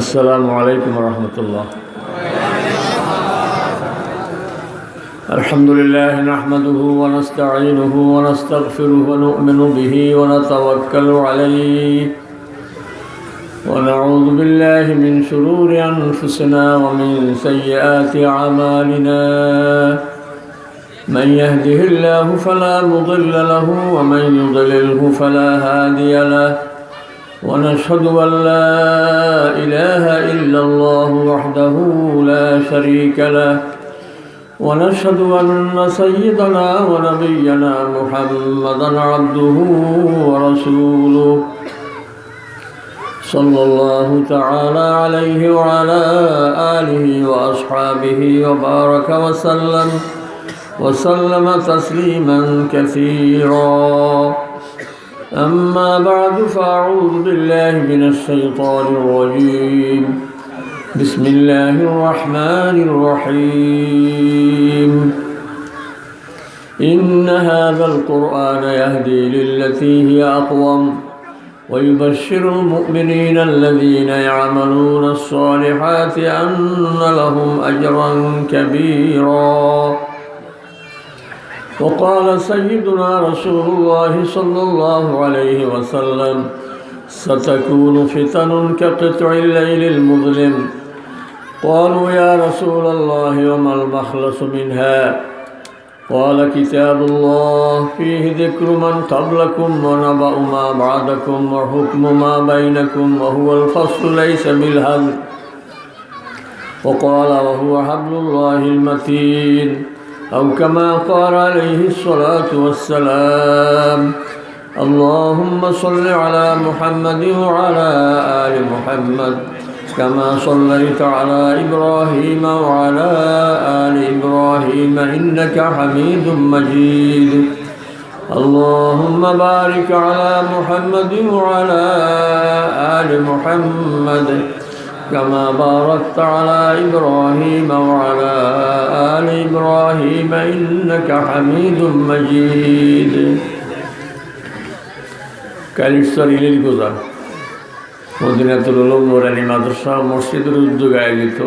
السلام عليكم ورحمة الله. الحمد لله نحمده ونستعينه ونستغفره ونؤمن به ونتوكل عليه ونعوذ بالله من شرور أنفسنا ومن سيئات أعمالنا. من يهده الله فلا مضل له ومن يضلله فلا هادي له. ونشهد أن لا إله إلا الله وحده لا شريك له. ونشهد أن سيدنا ونبينا محمدا عبده ورسوله صلى الله تعالى عليه وعلى آله وأصحابه وبارك وسلم تسليما كثيرا. أما بعد فأعوذ بالله من الشيطان الرجيم. بسم الله الرحمن الرحيم. إن هذا القرآن يهدي للتي هي أقوم ويبشر المؤمنين الذين يعملون الصالحات أن لهم أجرا كبيرا. وقال سيدنا رسول الله صلى الله عليه وسلم: ستكون فتن كقطع الليل المظلم. قالوا يا رسول الله وما المخلص منها؟ قال كتاب الله فيه ذكر من قبلكم ونبأ ما بعدكم وحكم ما بينكم وهو الفصل ليس بالهزل. وقال وهو حبل الله المتين، أو كما قال عليه الصلاة والسلام. اللهم صل على محمد وعلى آل محمد كما صليت على إبراهيم وعلى آل إبراهيم إنك حميد مجيد. اللهم بارك على محمد وعلى آل محمد كما باركت على إبراهيم وعلى آل إبراهيم إنك حميد مجيد. কালিশ্বর ইলির গোজা মদিনাতুল উলুম নুরানী মাদ্রাসা মসজিদের উদ্যোগে আয়োজিত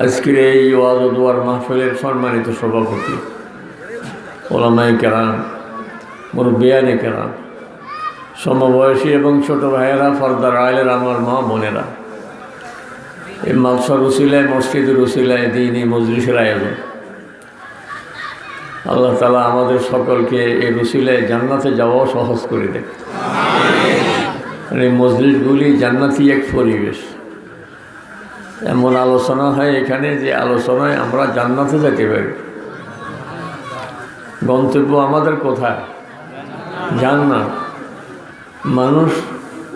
আজকের এই ওয়াজ ও দোয়ার মাহফিলের সম্মানিত সভাপতি, ওলামায়ে কেরাম, মুরব্বিয়ানে কেরাম, সমবয়সী এবং ছোট ভাইয়েরা, ফর্দার আইলের আমার মা বোনেরা, এই মাদ্রাসার উসিলায়, মসজিদের উসিলায় দ্বীনি মজলিসের আয়োজন। আল্লাহ তাআলা আমাদের সকলকে এই উসিলায় জান্নাতে যাওয়াও সহজ করে দেয়। এই মজলিসগুলি জান্নাতি এক পরিবেশ। এমন আলোচনা হয় এখানে যে আলোচনায় আমরা জান্নাতে যেতে পারি। গন্তব্য আমাদের কোথায়? জান্নাত। মানুষ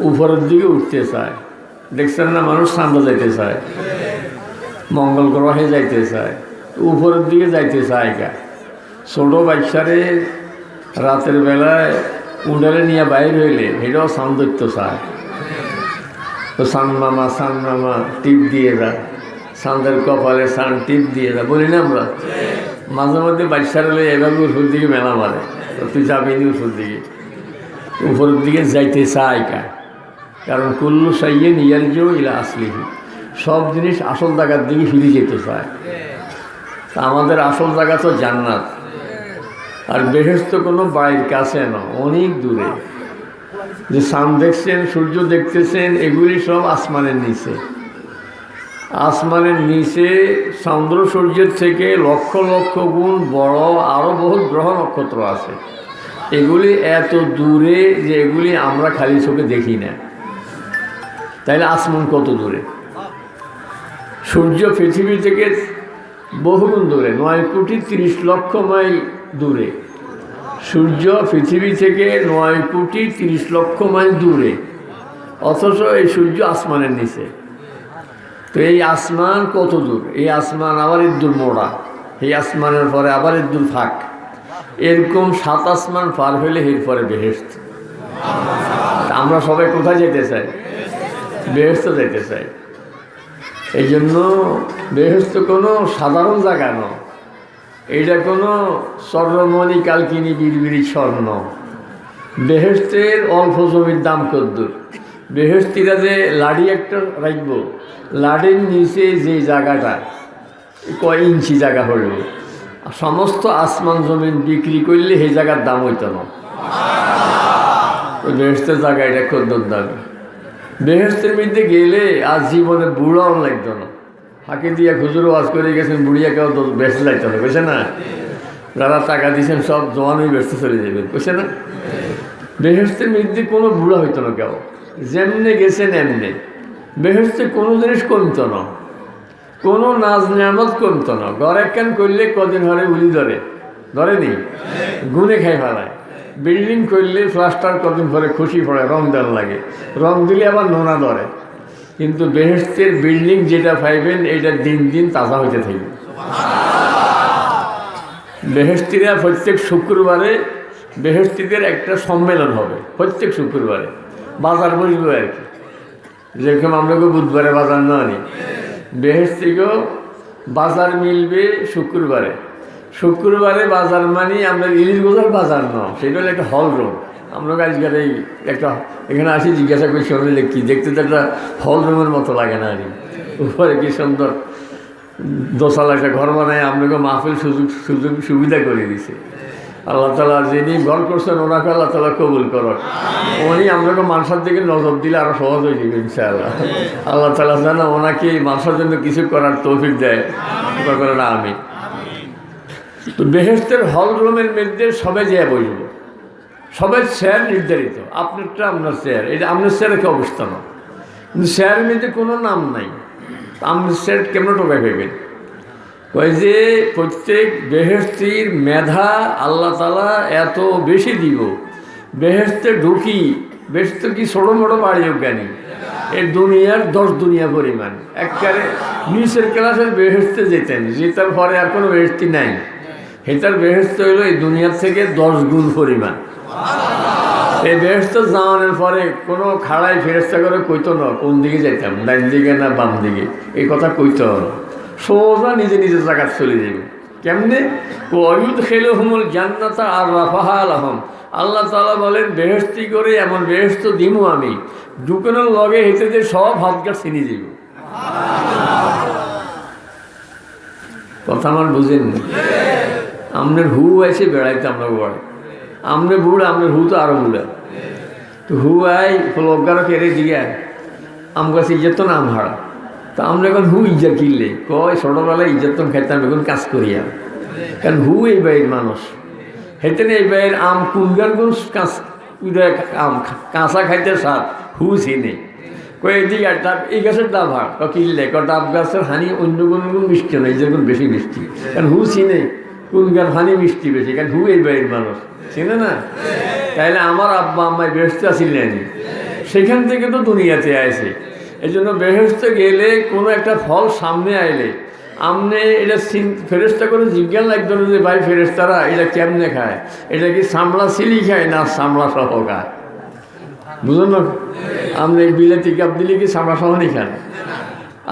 উপরের দিকে উঠতে চায়, দেখছেন না? মানুষ চাঁদে যাইতে চায়, মঙ্গল গ্রহে যাইতে চায়, উপরের দিকে যাইতে চায়। ছোটো বাচ্চারে রাতের বেলায় উন্ডালে নিয়ে বাইর হইলে এটাও চাঁদ দেখতে চায়। তো চাঁদ মামা টিপ দিয়ে যা, চাঁদের কপালে চাঁদ টিপ দিয়ে যা বলি না আমরা। মাঝে মধ্যে বাচ্চারা এভাবে উপর দিকে মেলা মারে, তুই যাবি নি উপর দিকে। উপরের দিকে যাইতে চায় কারণ কুল্লু সাইয়েন ইয়ারজিউ ইলা আসলিহি, সব জিনিস আসল জায়গার দিকে ফিরে যেতে চায়। তা আমাদের আসল জায়গা তো জান্নাত। আর বেহেশত কোনো বাইরের কাছে না, অনেক দূরে। যে চাঁদ দেখছেন, সূর্য দেখতেছেন, এগুলি সব আসমানের নিচে। আসমানের নিচে চন্দ্র সূর্যের থেকে লক্ষ লক্ষ গুণ বড় আরও বহুত গ্রহ নক্ষত্র আছে। এগুলি এত দূরে যে এগুলি আমরা খালি চোখে দেখি না। তাইলে আসমান কত দূরে? সূর্য পৃথিবী থেকে বহুগুণ দূরে, 9,30,00,000 মাইল দূরে। সূর্য পৃথিবী থেকে 9,30,00,000 মাইল দূরে, অথচ এই সূর্য আসমানের নিচে। তো এই আসমান কত দূর? এই আসমান আবার ইদ্দুর মোড়া, এই আসমানের পরে আবার ইদ্দুর ফাঁক। এরকম 7 আসমান পার হইলে এরপরে বেহেশত। আমরা সবাই কোথায় যেতে চাই? বেহেশত যেতে চাই। এই জন্য বেহেশত কোনো সাধারণ জায়গা নয়। এইটা কোনো স্বর্ণমণি কালকিনি বিড়বিড়ি স্বর্ণ। বেহেশতের অল্প জমির দাম কদ্দুর? বেহেশতিরা যে লাড়ি একটা রাখবো, লাড়ির নিচে যে জায়গাটা কয় ইঞ্চি জায়গা হলো, সমস্ত আসমান জমিন বিক্রি করলে সেই জায়গার দাম হইত না। বেহেশতের জায়গা এটা কদ্দুর দামি। বেহেশতের মধ্যে গেলে আর জীবনে বুড়াও লাগতো না। ফাঁকি দিয়া খুচরো ওয়াজ করে গেছেন, বুড়িয়া কেউ বেঁচে যাইতো না, বুঝছে না? যারা টাকা দিয়েছেন সব জওয়ানই বেঁচতে চলে যাবেন, বুঝছে না? বেহেশতের মধ্যে কোনো বুড়া হইতো না কেউ, যেমনে গেছেন এমনি। বেহেশতে কোনো জিনিস কমতো না, কোনো নাজ নিয়ামত কমতো না। ঘর একখান করলে কদিন হলে উলি ধরেনি, গুনে খাই ফেলায়। বিল্ডিং করলে প্লাস্টার কদিন পরে খুশি পড়ে, রং দেন লাগে, রং দিলে আবার নোনা ধরে। কিন্তু বেহেশতের বিল্ডিং যেটা পাইবেন এটা দিন দিন তাজা হইতে থাকবে। বেহেশতিরা প্রত্যেক শুক্রবারে বেহেশতিদের একটা সম্মেলন হবে, প্রত্যেক শুক্রবারে বাজার বসবে আর কি। যেরকম আমরা বুধবারে বাজার না আনি, বেহেশতিকেও বাজার মিলবে শুক্রবারে। শুক্রবারে বাজার মানে আমরা ইলিশ গোজার বাজার না, সেটা হলো একটা হল রুম। আমরা আজকাল এই একটা এখানে আসি, জিজ্ঞাসা করি শরীরে কি দেখতে, তো একটা হল রুমের মতো লাগে না আর উপরে কি সুন্দর দোতলা একটা ঘর বানায় আপনাকে মাহফিল সুবিধা করে দিছে। আল্লাহ তালা যিনি ঘর করছেন ওনাকে আল্লাহ তালা কবুল করক। উনি আপনাকে মানুষের দিকে নজর দিলে আরও সহজ হয়ে যাবে ইনশাআল্লাহ। আল্লাহ তালা জানা ওনাকে মানুষের জন্য কিছু করার তৌফিক দেয়, করে না আমি। তো বেহেশতের হল রুমের মধ্যে সবে যেয়ে বসব, সবের চেয়ার নির্ধারিত, আপনারটা আপনার চেয়ার, এটা আপনার চেয়ারে কি অবস্থা না, কিন্তু চেয়ারের মধ্যে কোনো নাম নাই। আপনার চেয়ার কেমন টোকায় পাইবেন? কয় যে প্রত্যেক বেহেশতির মেধা আল্লাহ তালা এত বেশি দিব, বেহেশতে ঢুকি, বেহেশতে কি ছোটো মোটো বাড়ি জ্ঞানী, এর দুনিয়ার 10 দুনিয়া পরিমাণ। একবারে নিচের ক্লাসের বেহেশতে যেতেন, যেটার পরে আর কোনো বেহেশতি নাই। সেটার বেহেশত হইল এই দুনিয়ার থেকে 10 গুণ পরিমাণ। এই বেহেশত যাওয়ানোর পরে কোনো খাড়াই ফেরেস্তা করে কইতো না কোন দিকে যাইতাম, ডাইন দিকে না বাম দিকে, এই কথা কইতো না। সোজা নিজে নিজের জায়গা চলে যাবে। কেমনে? ওয়ুদ খেলে হুমুল জান্নাতা আর রাফাহা আলহম। আল্লাহ তাআলা বলেন বেহেশতি করে এমন বেহেশত দিমু আমি, ঢুকানোর লগে হেঁটে যে সব হাতগার চিনি যাব। কথা আমার বুঝেন না? আপনার হু আছে বেড়াইতে আমরা বড়, আমনে বুড়, আপনার হু তো আরো বুড়া। তো হু আই লজ্ঞারও কেড়ে দিয়ে আম গাছে ইজ্জত তো নাম হারা। তা আমরা এখন হু ইজ্জত কিনলে কয় ছোটোবেলায় ইজ্জত খাইতাম, এখন কাজ করিয়া। কারণ হু এই বাইয়ের মানুষ, হেঁটে এই বাইয়ের আম কুলগার গুণ কাঁচ আম কাঁচা খাইতে সার হু চিনে কয় এদিকে ডাব, এই গাছের ডাব হার কিনলে ডাব গাছের হানি অন্য কোনো মিষ্টি নয়, যেরকম বেশি মিষ্টি। কারণ হু চিনে কোন গান হানি মিষ্টি বেশি, কারণ হু এই বাইরের মানুষ চিনে না। তাইলে আমার আব্বা আম্মায় বেহেশতে আসিলেন, সেখান থেকে তো দুনিয়াতে আসে। এই জন্য বেহেশতে গেলে কোনো একটা ফল সামনে আইলে আপনি এটা ফেরেস্তা করে জিজ্ঞাসা লাগতো না যে ভাই ফেরেস্তারা এটা কেমনে খায়, এটা কি চামড়া সিলি খায় না চামড়া সহ খায়? বুঝুন না, আপনি বিলাতি কাপ দিলে কি চামড়া সহ নি খান?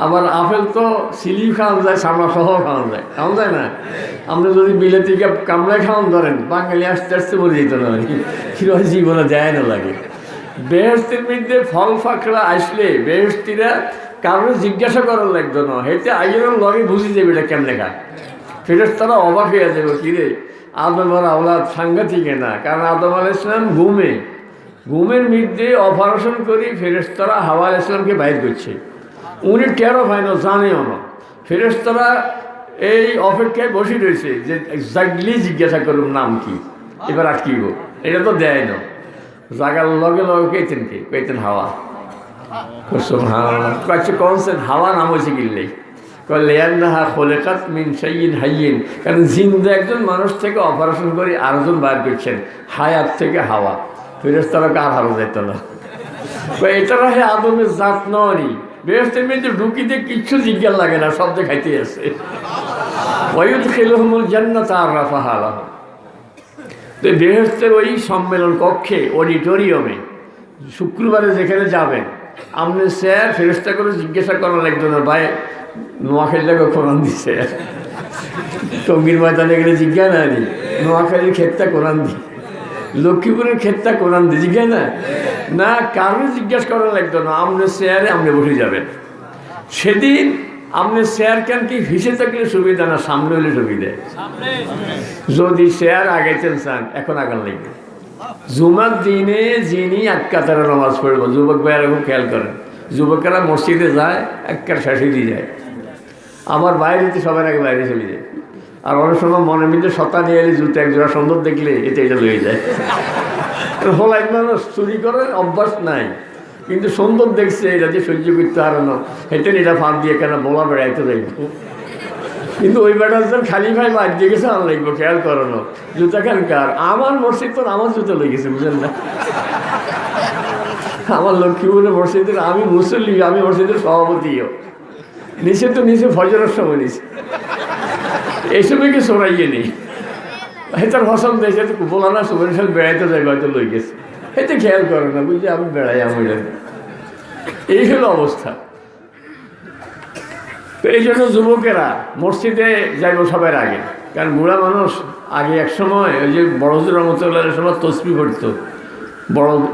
আবার আপেল তো সিলি খাওয়ানো যায়, চামড়া সহ খাওয়ানো যায় না। আপনি যদি বিলাতি কাপ কামড়ায় খাওয়ান ধরেন, বাঙালি আস্তে আস্তে মরে যেত না, কিরকম জীবনে যায় না লাগে। বেহেশতের মধ্যে ফল ফাঁকড়া আসলে বেহেশতিরা কারোর জিজ্ঞাসা করার লাগতো না, হেঁটে আইয়ের লগে বুঝে যাবে এটা কেমনে খায়। ফেরেশতারা অবাক হয়ে যাবে, কিরে আদমের আওলাদ সাংঘাতিক না। কারণ আদম আলাইহিস সালাম ঘুমের মধ্যে অপারেশন করে ফেরেশতারা হাওয়া আলাইহিস সালামকে বাইর করছে, উনি টেরও হয় না, জানেও না। ফেরেশতারা এই অপেক্ষায় বসে রয়েছে যে এক্সাক্টলি জিজ্ঞাসা করুন নাম কি, এবার আটকিব, এটা তো দেয় না। জাগার লগে লগে কেতেন হাওয়া কনসেন হাওয়া নাম হয়েছে কিনলে লেয়ান্নাহা খোলেকাত মিন শাইইন হাইয়িন। কারণ জিন্দা একজন মানুষ থেকে অপারেশন করে আরেকজন বার করছেন, হায়াত থেকে হাওয়া। ফেরেশতারা কার হারা যেত না, এটারা হে আদমের জাত নয়। বেহেশতের মধ্যে ঢুকিতে কিচ্ছু জিজ্ঞাসা লাগে না, সব দেখাইতে আছে। ওয়ুদ খেলুহুমুল জান্নাতা আর রাফাহা আলাহম। তো বেহেশতের ওই সম্মেলন কক্ষে, অডিটোরিয়ামে শুক্রবারে যেখানে যাবেন, আপনি স্যার ফেরেশতা করে জিজ্ঞাসা করার একজনের ভাই নোয়াখালীটাকে কোরআন দিচ্ছে, টঙ্গীর ময়দানে গেলে জিজ্ঞাসা না নি নোয়াখালীর ক্ষেতটা কোরআন দি, লক্ষ্মীপুরের ক্ষেতটা কোরআন দি জিজ্ঞাসা না। না, কারণ জিজ্ঞেস করা লাগতো না, আপনি চেয়ারে আপনি বসে যাবেন। সেদিন আপনি চেয়ার কেন কি হিসে থাকলে সুবিধা না, সামনে হলে সুবিধা। যদি চেয়ার আগাইতেন চান এখন আগান লাগবে। জুমার দিনে যিনি আক্কাতারা নামাজ পড়বো, যুবক ভাইয়ের এখন খেয়াল করেন, যুবকেরা মসজিদে যায় একবার শেষে দিয়ে যায়, আমার বাইরেতে সবার আগে বাইরে চলে যায়। আর অনেক সময় মনের মধ্যে সত্তা নিয়ে এলে জুতো এক জোড়া সুন্দর দেখলে এটা লয়ে যায়। হলাই মানুষ চুরি করার অভ্যাস নাই, কিন্তু সুন্দর দেখছে এটা যে সহ্য করতে হারানো, হেঁটে এটা ফাঁক দিয়ে কেন বলা বেড়াইতে যাইব। কিন্তু ওই বেটার খালি ভাই বাদ দিয়ে গেছে আমার লাগবো, খেয়াল করানো জুতা খানকার। আমার মসজিদ তো আমার জুতো লেগেছে, বুঝলেন না? আমার লক্ষ্মীপুরের মসজিদের আমি মুসল্লি, আমি মসজিদের সভাপতিও। নিচে তো নিচে ফজরের সময় নিচে এইসবকে সরাইয়ে নেই। তার ফসল দেখে তো বলা না, সুবের সাল বেড়াইতে যাই হয়তো লই গেছে, এতে খেয়াল করে না, বুঝলি আমি বেড়াই আমি। এই হলো অবস্থা। তো এই জন্য যুবকেরা মসজিদে যাইব সবার আগে, কারণ বুড়া মানুষ আগে এক সময় ওই যে বড়জোর রহমতুল্লাহ সবার তসবি পড়তো,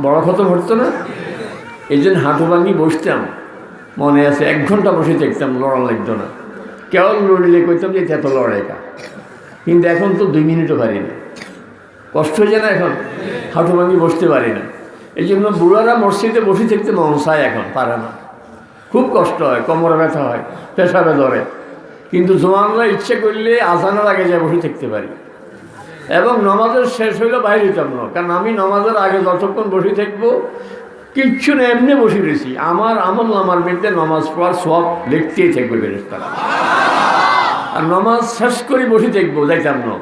বড় খতম পড়তো না, এই জন্য হাঁটু ভাঙি বসতাম, মনে আছে 1 ঘন্টা বসে দেখতাম, লড়া লাগতো না। কেমন লড়লে কইতাম যে এত লড়াইকা, কিন্তু এখন তো 2 মিনিটও পারি না, কষ্ট হয়ে যায় না, এখন হাঁটু ভাঙি বসতে পারি না। এই জন্য বুড়ারা মসজিদে বসে থাকতে মন চায়, এখন পারে না, খুব কষ্ট হয়, কোমরে ব্যথা হয়, পেশাবে ধরে। কিন্তু জোয়ানরা ইচ্ছে করলে আজানের আগে যায় বসে থাকতে পারি। এবং নামাজের শেষ হইলে বাইরে হইতাম না, কারণ আমি নামাজের আগে যতক্ষণ বসে থাকবো কিচ্ছু না, এমনি বসে রয়েছি, আমার আমল নামার মধ্যে নামাজ পড়ার সব লিখতেই থাকবে ফেরেশতারা। আর নামাজ শেষ করে বসে থাকবো, যাইতাম না,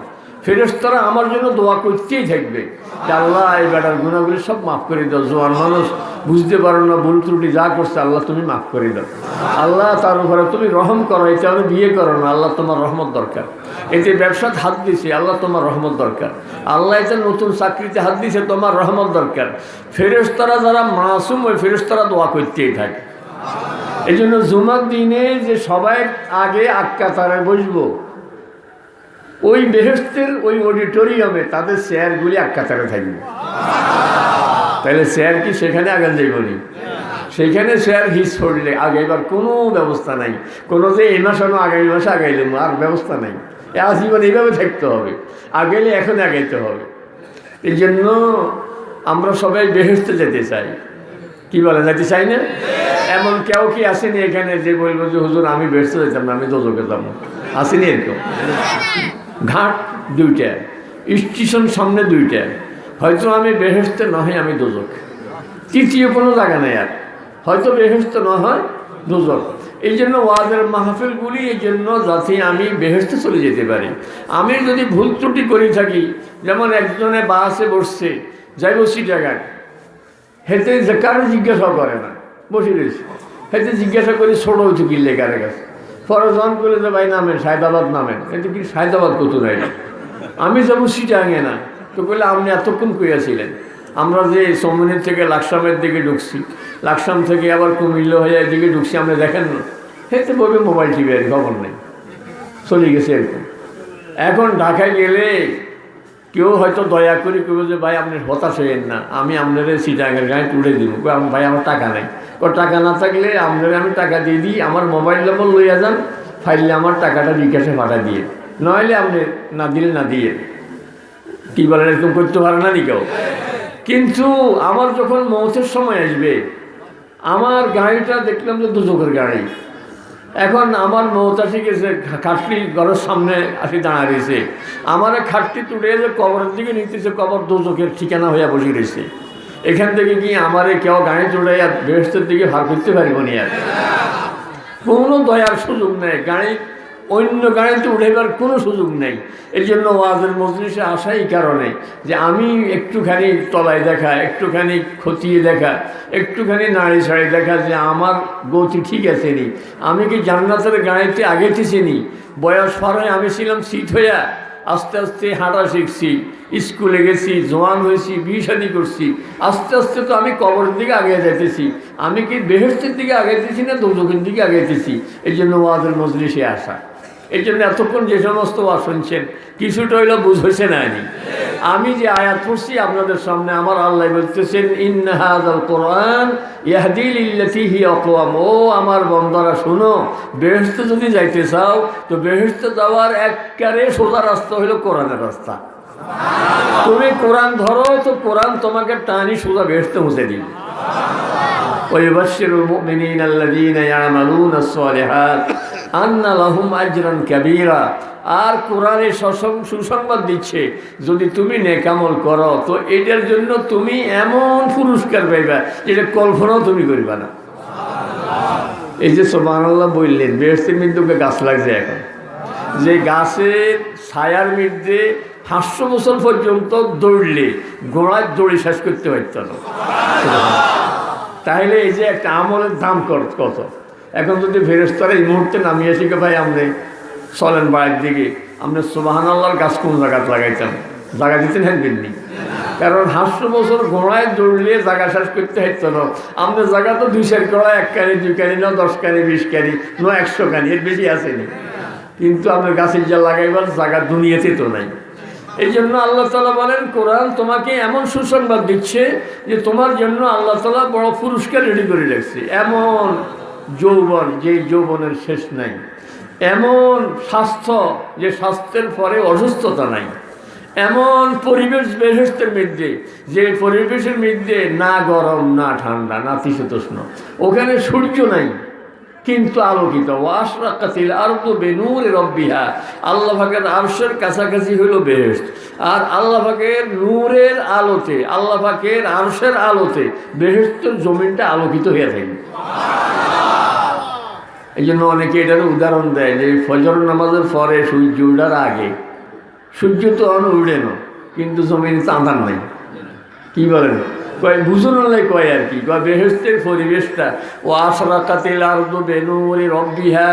ফেরেশতারা আমার জন্য দোয়া করতেই থাকবে যে আল্লাহ এই বেটার গুণাগুলি সব মাফ করে দাও। জোয়ান মানুষ বুঝতে পারো না, ভুল ত্রুটি যা করছে আল্লাহ তুমি মাফ করে দাও, আল্লাহ তার উপরে তুমি রহম করো। এটা আমি বিয়ে করো না, আল্লাহ তোমার রহমত দরকার। এতে ব্যবসাতে হাত দিছে, আল্লাহ তোমার রহমত দরকার। আল্লাহ এতে নতুন চাকরিতে হাত দিছে, তোমার রহমত দরকার। ফেরেশতারা যারা মাসুম, ওই ফেরেশতারা দোয়া করতেই থাকে। এই জন্য জুমার দিনে যে সবাই আগে আক্কাতারে বসবো, ওই বেহেশতের ওই অডিটোরিয়ামে তাদের চেয়ারগুলি আক্কাতারে থাকবে। তাহলে চেয়ার কি সেখানে আগান যাইব নি? সেইখানে চেয়ার হিস পড়লে আগাইবার কোনো ব্যবস্থা নাই, কোনো যে এই মাস আনো আগামী মাসে আগাইলাম আর ব্যবস্থা নাই। আজীবন এইভাবে থাকতে হবে, আগাইলে এখন আগাইতে হবে। এই জন্য আমরা সবাই বেহেশতে যেতে চাই, কি বলে, যেতে চাই না? এমন কেউ কি আসেনি এখানে যে বলবো যে হুজুর আমি বেহেশতে যেতাম না, আমি দোজখে যাব? আসেনি এরকম? ঘাট 2টা, স্টেশন সামনে 2টা, হয়তো আমি বেহেশতে নয় আমি দোজখ, তৃতীয় কোনো জায়গা নেই। আর হয়তো বেহেশতে না হয় দোজখ। এই জন্য ওয়াজের মাহফিলগুলি এই জন্য যাতে আমি বেহেশতে চলে যেতে পারি। আমি যদি ভুল ত্রুটি করে থাকি, যেমন একজনে বাসে বসছে, যাই বসি জায়গায়, হেঁটে যে কারো জিজ্ঞাসাও করে না, বসে রয়েছে, হেঁটে জিজ্ঞাসা করি ছোট হয়েছে কিনলে কারের কাছে, পরে জন করে যে ভাই নামেন, সায়দাবাদ নামেন। এটা কি সায়দাবাদ কত নাই? আমি যাবো সিটাঙে না, তো বললে আপনি এতক্ষণ কইয়াছিলেন। আমরা যে সমনের থেকে লাকসামের দিকে ঢুকছি, লাকসাম থেকে আবার কুমিল্লা হয়ে এদিকে ঢুকছি, আমরা দেখেন না, হেঁটে বলবে মোবাইল টিভি আর খবর নেই, চলে গেছে এরকম। এখন ঢাকায় গেলে কেউ হয়তো দয়া করে কেউ যে ভাই আপনি হতাশ হইয়েন না, আমি আপনাদের সিটাঙের গায়ে তুলে দিব। ভাই আমার টাকা নেই, টাকা না থাকলে আপনাদের আমি টাকা দিয়ে দিই, আমার মোবাইল নম্বর লইয়া যান, ফাইলে আমার টাকাটা বিকাশে পাঠা দিয়ে, নইলে আপনি না দিলে না দিয়ে। কী বলেন, এরকম করতে পারে না নি কেউ? কিন্তু আমার যখন মৌতের সময় আসবে, আমার গাড়িটা দেখলাম যে দুচোখের গাড়ি, এখন আমার মৌত আসি গেছে, খাটটি ঘরের সামনে আসি দাঁড়া রয়েছে, আমার খাটটি তুলে যে কবরের দিকে নিতেছে, কবর দুচোখের ঠিকানা হইয়া বসে রয়েছে। এখান থেকে কি আমারে কেউ গাড়ি চড়াইয়া বেহেশতের দিকে ভার করতে পারিব নি? আর কোনো দয়ার সুযোগ নেই, গাড়ি অন্য গাড়িতে উঠাইবার কোনো সুযোগ নেই। এই জন্য ওয়াজের মজলিসে আসা এই কারণে যে আমি একটুখানি তলায় দেখা, একটুখানি খতিয়ে দেখা, একটুখানি নাড়ি ছাড়ি দেখা যে আমার গতি ঠিক আছে নি, আমি কি জান্নাতের গাড়িতে আগেতেছি নি। বয়স পার হয়ে আমি ছিলাম শীত হইয়া, আস্তে আস্তে হাঁটা শিখছি, স্কুলে গেছি, জোয়ান হয়েছি, বিয়ে শাদী করছি, আস্তে আস্তে তো আমি কবরের দিকে আগে যাইতেছি। আমি কি বেহেশতের দিকে আগাইতেছি না দোজখের দিকে আগাইতেছি? এই জন্য ওয়াজের মজলিসে আসা। এই জন্য এতক্ষণ যে সমস্ত ওয়াজ শুনছেন কিছুটা হইলেও বুঝ হয়েছে না? আমি যে আয়াত পড়ছি আপনাদের সামনে, আমার আল্লাহ বলতেছেন ইন্না হাযাল কোরআন ইয়াহদি লিল্লাতী হিয়া আকওয়াম। ও আমার বান্দারা শুনো, বেহেশতে যদি যাইতে চাও তো বেহেশতে যাওয়ার একবারে সোজা রাস্তা হলো কোরআনের রাস্তা। তুমি কোরআন ধরো তো কোরআন তোমাকে টানি সোজা বেহেশতে পৌঁছে দিবে। ওয়ায়ুবাশশিরুল মুমিনিনা আল্লাযীনা ইয়া'মালুনা আস-সালিহাত আন্না লাহুম আজরান কাবীরা। আর কোরআনে সুসংবাদ দিচ্ছে, যদি তুমি নেকামল করো তো এটার জন্য তুমি এমন পুরস্কার পাইবা যেটা কল্পনাও তুমি করবা না। এই যে সুবহানাল্লাহ বললেন, বেহেশতের মধ্যে গাছ লাগছে এখন, যে গাছের ছায়ার মধ্যে 500 বছর পর্যন্ত দৌড়লে গোড়ায় দৌড়ে শেষ করতে পারত না। তাহলে এই যে একটা আমলের দাম কত। এখন যদি ফেরেশতারা এই মুহূর্তে নামিয়ে শিখে ভাই আপনি চলেন বাড়ির দিকে, আপনি সুবহানাল্লাহর গাছ কোন জায়গায় লাগাইতাম, জায়গা দিতে থাকবেননি। কারণ 500 বছর ঘোড়ায় দৌড়লে জায়গা শেষ করতে হতো না। আমাদের জায়গা তো 2-4 কড়া, 1 কানি 2 কানি না 10 কানি 20 কানি 100 কানি, এর বেশি আসেনি। কিন্তু আপনার গাছের যা লাগাইবার জায়গা দুনিয়াতে তো নাই। এই জন্য আল্লাহ তাআলা বলেন কোরআন তোমাকে এমন সুসংবাদ দিচ্ছে যে তোমার জন্য আল্লাহ তাআলা বড় পুরস্কার রেডি করে রাখছে। এমন যৌবন, যে যৌবনের শেষ নাই। এমন স্বাস্থ্য, যে স্বাস্থ্যের পরে অসুস্থতা নাই। এমন পরিবেশ বেহেশতের মধ্যে, যে পরিবেশের মধ্যে না গরম না ঠান্ডা না শীতোষ্ণ, ওখানে সূর্য নাই কিন্তু আলোকিত। ওয়াশরাকাতিল আরদু বিনূরি রাব্বিহা। আল্লাহ পাকের আরশের কাছাকাছি হলো বেহেশত, আর আল্লাহ পাকের নূরের আলোতে, আল্লাহ পাকের আরশের আলোতে বেহেশতের জমিনটা আলোকিত হয়ে থাকে। এই জন্য অনেকে এটার উদাহরণ দেয় যে ফজর নামাজের পরে সূর্য ওঠার আগে, সূর্য তো উঠে না কিন্তু জমিন চাঁদার নাই। কি বলেন? কয় বুঝুন কয় আর কি, কয় বেহেশতের পরিবেশটা ও আশরাকাতিল আরদু বিনূরি রাব্বিহা,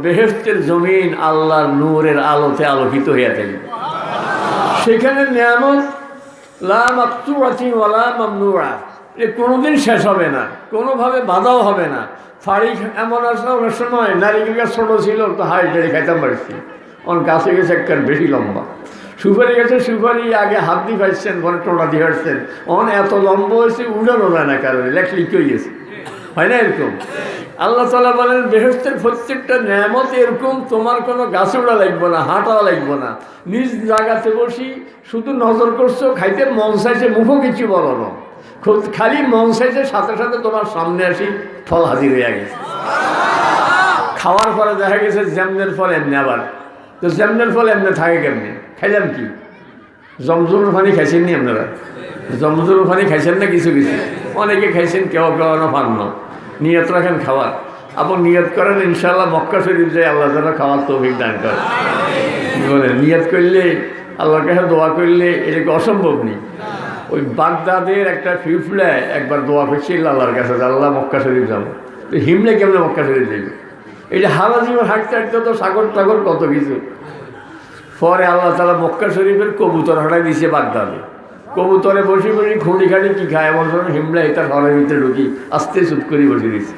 বেহেশতের জমিন আল্লাহর নূরের আলোতে আলোকিত হয়ে থাকে। সেখানে নিয়ামত লা মাকতুরাতিন ওয়ালা মামনুআ, এ কোনোদিন শেষ হবে না, কোনোভাবে বাধাও হবে না। ফাড়ি এমন আসলে অনেক সময় নারিকেল গাছ ছোটো ছিল তো হাইটে খাইতাম পারছি, অন গাছে গেছে একবার বেশি লম্বা। সুপারি গাছে সুপারি আগে হাত দিয়ে পাইছেন, পরে টোটা দিয়ে পাইছেন, অন এত লম্বা হয়েছে উড়ানো যায় না কারণে, লেখলিক হয়ে গেছে, হয় না এরকম? আল্লাহ তাআলা বলেন বেহেশতের প্রত্যেকটা নিয়ামত এরকম, তোমার কোনো গাছে ওড়া লাগবে না, হাঁটাও লাগবে না, নিজ জায়গাতে বসি শুধু নজর করছো, খাইতে মন চাইছে, মুখও কিছু বলো না, খালি মন চাইছে, সাথে সাথে তোমার সামনে আসি ফল হাজির হয়ে গেছে। খাওয়ার পরে দেখা গেছে জ্যামনের ফল এমনি, আবার তো জ্যামনের ফল এমনি থাকে কেমনি? খাইলাম কি? জমজমের পানি খাইছেন নি আপনারা? জমজমের পানি খাইছেন না? কিছু কিছু অনেকে খাইছেন, কেউ কেউ না পান না। নিয়ত রাখেন খাওয়ার, আপনি নিয়ত করেন ইনশাআল্লাহ মক্কা শরীফ যায় আল্লাহ যেন খাওয়ার তৌফিক দান করে। বলে নিয়ত করলে, আল্লাহর কাছে দোয়া করলে এটাকে অসম্ভব নেই। ওই বাগদাদের একটা ফিউফুলায় একবার দোয়া করছিল আল্লাহর কাছে, আল্লাহ মক্কা শরীফ যাবো, তো হিমলে কেমন মক্কা শরীফ যাইবে? এটা হারা জীবন হাঁটতে হাঁটতে তো সাগর টাগর কত কিছু। পরে আল্লাহ তাআলা মক্কা শরীফের কবুতর হাঁটাই দিয়েছে বাগদাদে। কবুতরে বসে বসে খুঁড়ি খাটি কী খায়, এমন সময় হিমলা এটা ঘরের ভিতরে ঢুকি আস্তে চুপ করে বসে দিচ্ছে।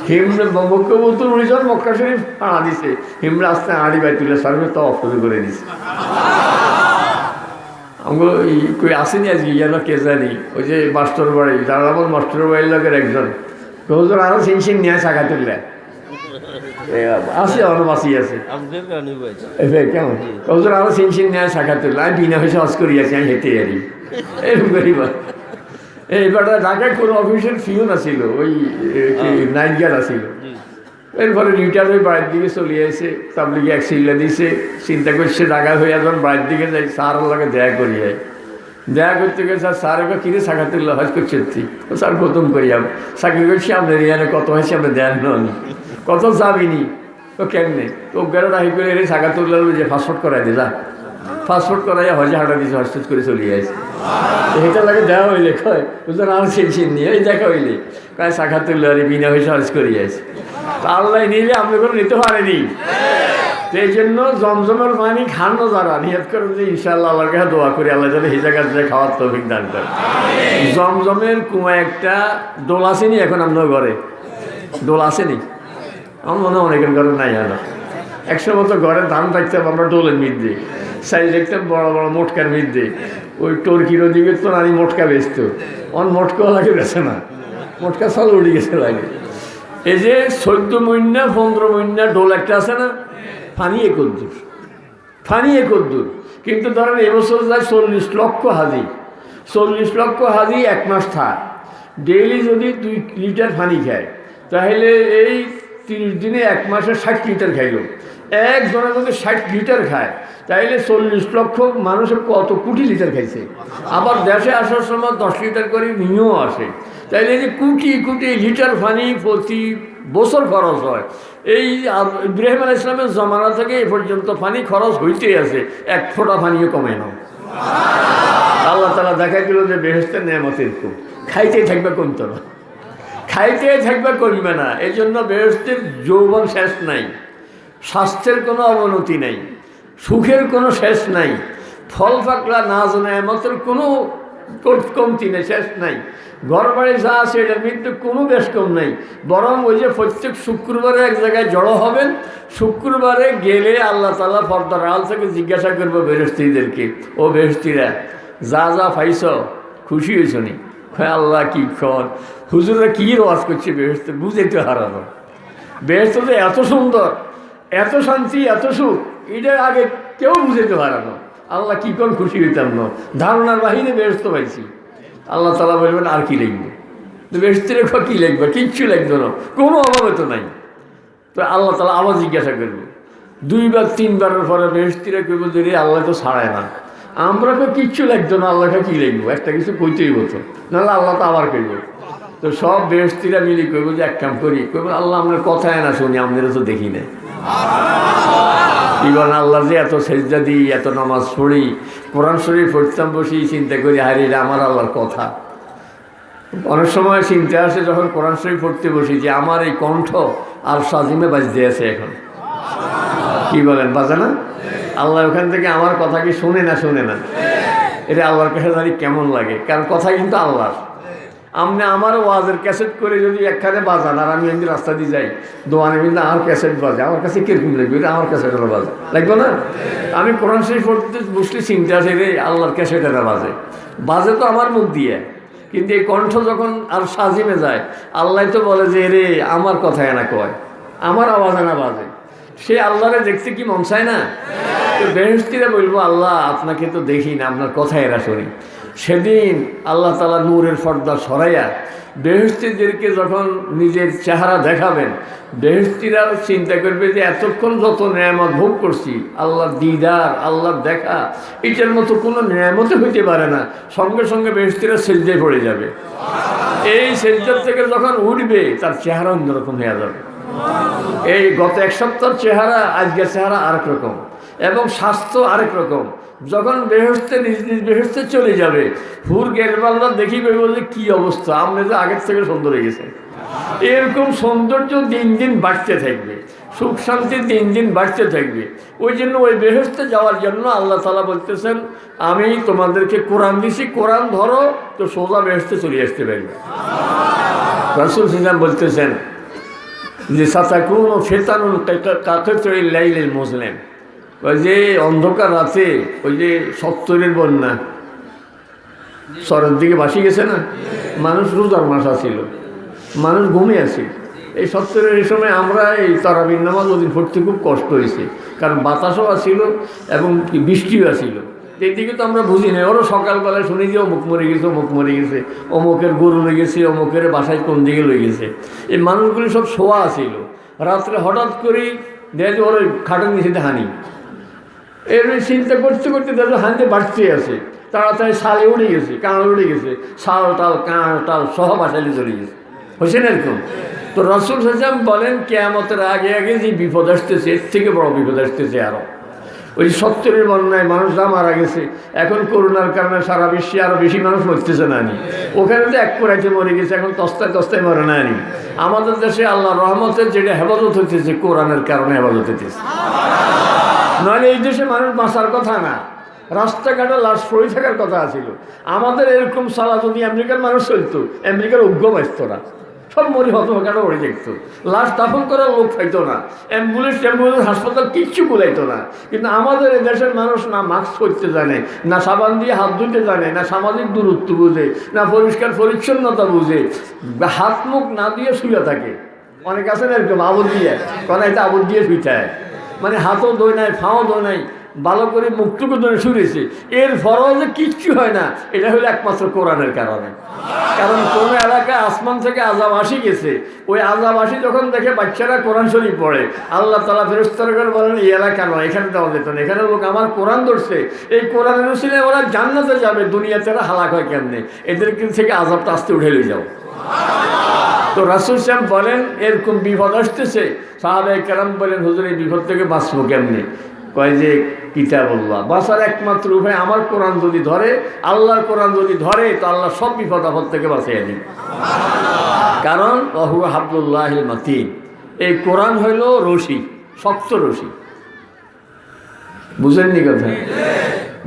হিমলা কবুতর উড়িয়ে মক্কা শরীফ হাঁড়া দিছে, হিমলা আস্তে হাঁড়ি বাই তুলে সার্ভে তো অফ করে দিছে। আমরা কই আসেনি আজকে যেন কে জানি, ওই যে মাস্টার বাড়ি, যারা আমার মাস্টার বাড়ির লোকের একজন কবুতর আরও সিনসিন নিয়ে শাখা তুললে আছে, অনেক বাসি আছে কেমন কবুতর আরও সিনসিন নিয়ে শাখা তুললে, আমি বিনা পয়সা হজ করিয়াছি, আমি হেঁটে যাই এরকম গরিব। এইবার ঢাকায় কোনো অফিসের ফিও না ছিল, ওই নাইট গার্ড আসিল। এরপরে রিটায়ার হয়ে বাড়ির দিকে চলে এসে তাবলিগে এক সিল্লা দিয়েছে, চিন্তা করছে ঢাকা হয়ে যখন বাড়ির দিকে যাই স্যার লাগে দেখা করি যায়, দেখা করতে গেছে স্যার এবার কিনে শাখা তুললো, হজ করছে স্যার প্রথম করি আমি চাকরি করছি, আপনার এখানে কত হয়েছে আপনি দেন নন, কত যাবিনি তো কেমনে তো গেল রাহি করে এনে শাখা তুললো যে পাসপোর্ট করাই দে, যা পাসপোর্ট করাই হজে হাঁটা দিয়েছে, হজ করে চলে আসে। এটা লাগে দেওয়া হইলে কয় বুঝলেন আমার সেনসিন নিয়ে এই দেখা হইলে কয় শাখা তুললো আর বিনা হয়েছে হজ করিয়ে আসে। তা আল্লাহ নিলে আপনি কোনো নিতে পারেনি। তো এই জন্য জমজমের পানি খান না, যারা নিয়ত করেন যে ইনশাআল্লাহ আল্লাহর কাছে দোয়া করি আল্লাহ যাতে হিজা কাজে খাওয়ার তৌফিক দান করে। জমজমের কুয়া একটা দোল আসেনি এখন আপনার ঘরে? দোল আসেনি? আমার মনে হয় অনেকের ঘরে নাই। আর 100 মতো ঘরে ধান থাকতে আমরা দোলের মধ্যে সাইজ দেখতাম বড় বড় মোটকার মধ্যে, ওই টর্কির ওদিকে তো নানি মোটকা বেচত, অন মোটকাও লাগে বেছে না, মোটকা চাল উঠে গেছে লাগে। এই যে 14 মহিনা 15 মহিনা ডোল একটা আছে না, ফানিয়ে কদ্দুর, ফানিয়ে কদ্দুর। কিন্তু ধরেন এবছর যায় 40 লক্ষ হাজি, 40 লক্ষ হাজি 1 মাস থাক, ডেইলি যদি 2 লিটার পানি খায়, তাহলে এই 30 দিনে 1 মাসে 60 লিটার খাইল। একজনে যদি 60 লিটার খায়, তাইলে 40 লক্ষ মানুষের কত কোটি লিটার খাইছে। আবার দেশে আসার সময় 10 লিটার করে নিয়েও আসে, তাইলে যে কোটি কোটি লিটার পানি প্রতি বছর খরচ হয়। এই ইব্রাহিম আলাইহিস সালামের জমানা থেকে এ পর্যন্ত পানি খরচ হইতেই আছে, 1 ফোঁটা পানিও কমে না। আল্লাহ তাআলা দেখাই দিল যে বেহেশতের নেয়ামত এরকম, খাইতেই থাকবে, কমতো না, খাইতেই থাকবে, কমবে না। এই জন্য বেহেশতের যৌবন শেষ নাই, স্বাস্থ্যের কোনো অবনতি নাই, সুখের কোনো শেষ নাই, ফল পাকলা নাজ নেয়ামতের কোনো কমতি নেই, শেষ নাই। ঘর বাড়ি যা আছে এটার মধ্যে কোনো বেশ কম নাই। বরং ওই যে প্রত্যেক শুক্রবারে এক জায়গায় জড়ো হবেন, শুক্রবারে গেলে আল্লাহ তাআলা পর্দার আড়াল থেকে জিজ্ঞাসা করবো বেহেশতীদেরকে, ও বেহেশতীরা যা যা পাইছ খুশি হয়েছ নি? আল্লাহ কি খন, হুজুরা কী রওয়াজ করছে বেহেশতে, বুঝাইতে হারানো। বেহেশত যে এত সুন্দর, এত শান্তি, এত সুখ, এটা আগে কেউ বুঝাইতে হারানো। আল্লাহ কী কোন খুশি হইতাম না, ধারণার বাহিরে বেহেশত পাইছি। আল্লাহ তাআলা বলবেন আর কি লিখবো, তো বেহেশতের কী লিখবে, কিচ্ছু লিখবে না, কোনো অভাবে তো নাই। তো আল্লাহ তাআলা আবার জিজ্ঞাসা করবো, 2 বার 3 বারের পরে বেহেশতীরা করবো যে রে আল্লাহ তো ছাড়ায় না, আমরা তো কিচ্ছু লিখতো না, আল্লাহকে কী লিখবো, একটা কিছু কইতেই হতো, নাহলে আল্লাহ তো আবার করবো। তো সব বেহেশতীরা মিলি করবো যে এক কাম করি, করবো আল্লাহ আপনার কথায় না শুনি, আমাদেরও তো দেখি না। কি বলেন, আল্লাহ যে এত সেজদা দিই, এত নামাজ পড়ি, কোরআন শরীফ পড়তাম, বসি চিন্তা করি হারে এটা আমার আল্লাহর কথা। অনেক সময় চিন্তা আসে যখন কোরআন শরীফ পড়তে বসি যে আমার এই কণ্ঠ আর সাজিমে বাজতে আছে এখন। কি বলেন, বাজে না? আল্লাহ ওখান থেকে আমার কথা কি শুনে না, শুনে না? এটা আল্লাহর কাছে জানি কেমন লাগে, কারণ কথা কিন্তু আল্লাহর। আপনি আমার ওয়াজের ক্যাসেট করে যদি একখানে বাজান, আর আমি এমনি রাস্তা দিয়ে যাই, দোয়ানে কিন্তু আমার ক্যাসেট বাজে, আমার কাছে কিরকম লাগবে, এটা আমার ক্যাসেটের বাজে, লাগবে না? আমি কোরআন শরীফ পড়তে বসলে চিন্তা আসে রে আল্লাহর ক্যাসেটেরা বাজে, বাজে তো আমার মুখ দিয়ে, কিন্তু এই কণ্ঠ যখন আর সাজিমে যায়, আল্লাহ তো বলে যে রে আমার কথা এনা কয়, আমার আওয়াজ এনা বাজে, সে আল্লাহরে দেখতে কি মন চায় না? তো বেহেশতীরা বলবো আল্লাহ আপনাকে তো দেখি না, আপনার কথা এরা শুনি। সেদিন আল্লাহ তাআলা নূরের পর্দা সরাইয়া বেহেশতীদেরকে যখন নিজের চেহারা দেখাবেন, বেহেশতীরা চিন্তা করবে যে এতক্ষণ যত নেয়ামত ভোগ করছি, আল্লাহর দিদার, আল্লাহর দেখা, এটার মতো কোনো নেয়ামতে হইতে পারে না। সঙ্গে সঙ্গে বেহেশতীরা সেজদায় পড়ে যাবে। এই সেজদার থেকে যখন উঠবে তার চেহারা অন্যরকম হয়ে যাবে। এই গত 1 সপ্তাহের চেহারা আজকের চেহারা আরেক রকম, এবং স্বাস্থ্য আরেক রকম। যখন বেহেশতে নিজ নিজ বেহেশতে চলে যাবে, হুর গেরবাল্লা দেখিবে বলে কী অবস্থা, আপনি যে আগের থেকে সুন্দর হয়ে গেছে। এরকম সৌন্দর্য দিন দিন বাড়তে থাকবে, সুখ শান্তি দিন দিন বাড়তে থাকবে। ওই জন্য ওই বেহেশতে যাওয়ার জন্য আল্লাহ তাআলা বলতেছেন আমি তোমাদেরকে কোরআন দিছি, কোরআন ধরো তো সোজা বেহেশতে চলে আসতে পারবে। রাসূল সাল্লাল্লাহু বলতেছেন যে সাতাকুন ও ফেতানুন কাকিতুল লাইলিল মুজলিম, ওই যে অন্ধকার রাতে ওই যে 70-এর বন্যা শহরের দিকে ভাসি গেছে না, মানুষ রোজার মাস ছিল, মানুষ ঘুমিয়ে আছে। এই 70-এর এই সময় আমরা এই তারাবির নামাজ ওদিন পড়তে খুব কষ্ট হয়েছে, কারণ বাতাসও আসছিল এবং বৃষ্টিও আসছিল। এইদিকে তো আমরা বুঝি না, ওরও সকালবেলায় শুনি যে অমুক মরে গেছে, অমুক মরে গেছে, অমুকের গরু লয়ে গেছে, অমুকের বাসায় কোন দিকে লয়ে গেছে। এই মানুষগুলি সব শোয়া আসছিল, রাত্রে হঠাৎ করেই দেখে ওর ওই খাটের নিচেতে হানি, এর চিন্তা করতে করতে দেখো হানিতে বাড়তে আছে, তাড়াতাড়ি শালে উড়ে গেছে, কাঁড় উড়ে গেছে, শাল টাল কাঁড় টাল সহ বাসালে চলে গেছে। হয়েছে না এরকম? তো রাসূল সাল্লাল্লাহু আলাইহি ওয়াসাল্লাম বলেন কিয়ামতের আগে আগে যে বিপদ আসতেছে, এর থেকে বড় বিপদ আসতেছে আরও। ওই 70-এর বন্যায় মানুষ যা মারা গেছে, এখন করোনার কারণে সারা বিশ্বে আরও বেশি মানুষ মরতেছে না নি, ওখানে তো 1 কোরাইতে মরে গেছে, এখন তস্তায় তস্তায় মরে না নি। আমাদের দেশে আল্লাহর রহমতের যেটা হেফাজত হইতেছে, কোরআনের কারণে হেফাজত হইতেছে, নাহলে এই দেশে মানুষ বাঁচার কথা না, রাস্তাঘাটে লাশ পড়ে থাকার কথা ছিল। আমাদের এরকম সালা যদি আমেরিকার মানুষ চলতো, আমেরিকার উগ্র বাঁচত না, সব মরি হতভাগাটা ওড়ে দেখতো, লাশ দাফন করার লোক পাইতো না, অ্যাম্বুলেন্স হাসপাতাল কিচ্ছু কুলাইতো না। কিন্তু আমাদের দেশের মানুষ না মাস্ক পরতে জানে, না সাবান দিয়ে হাত ধুতে জানে, না সামাজিক দূরত্ব বুঝে, না পরিষ্কার পরিচ্ছন্নতা বুঝে, হাত মুখ না দিয়ে শুয়ে থাকে। অনেক আছে না এরকম আবর দিয়ে, কনাইতে আবর দিয়ে শুইতে, মানে হাতও ধোয় নাই, ফাও ধোয় নাই, ভালো করে মুখটুকু ধরে শুনেছে। এর ফরজে কিচ্ছু হয় না, এটা হলো একমাত্র কোরআনের কারণে। কারণ কোন এলাকায় আসমান থেকে আযাব আসি গেছে, ওই আযাব আসি যখন দেখে বাচ্চারা কোরআন শরীফ পড়ে, আল্লাহ তাআলা ফেরেশতারা করে বলেন এই এলাকা নয়, এখানে দেওয়া যেত না, এখানে লোক আমার কোরআন ধরছে, এই কোরআনের উসিলে ওরা জান্নাতে যাবে, দুনিয়াতে এরা হালাক হয় কেমনে, এদের থেকে আযাবটা আসতে উঠে লয়ে যাও। তো রাসূল সাহেব বলেন এরকম বিপদ আসতেছে, সাহাবায়ে কেরাম বলেন হুজুর এই বিপদ থেকে বাঁচবো কেমনে? কয় যে কিতাবুল্লাহ, বাঁচার একমাত্র উপায় আমার কোরআন যদি ধরে, আল্লাহর কোরআন যদি ধরে, তো আল্লাহ সব বিপদ আপদ থেকে বাঁচিয়ে দিন। কারণ ওয়া হাবলুল্লাহিল মাতিন, এই কোরআন হইল রশি, শক্ত রশি। বুঝেননি কথা?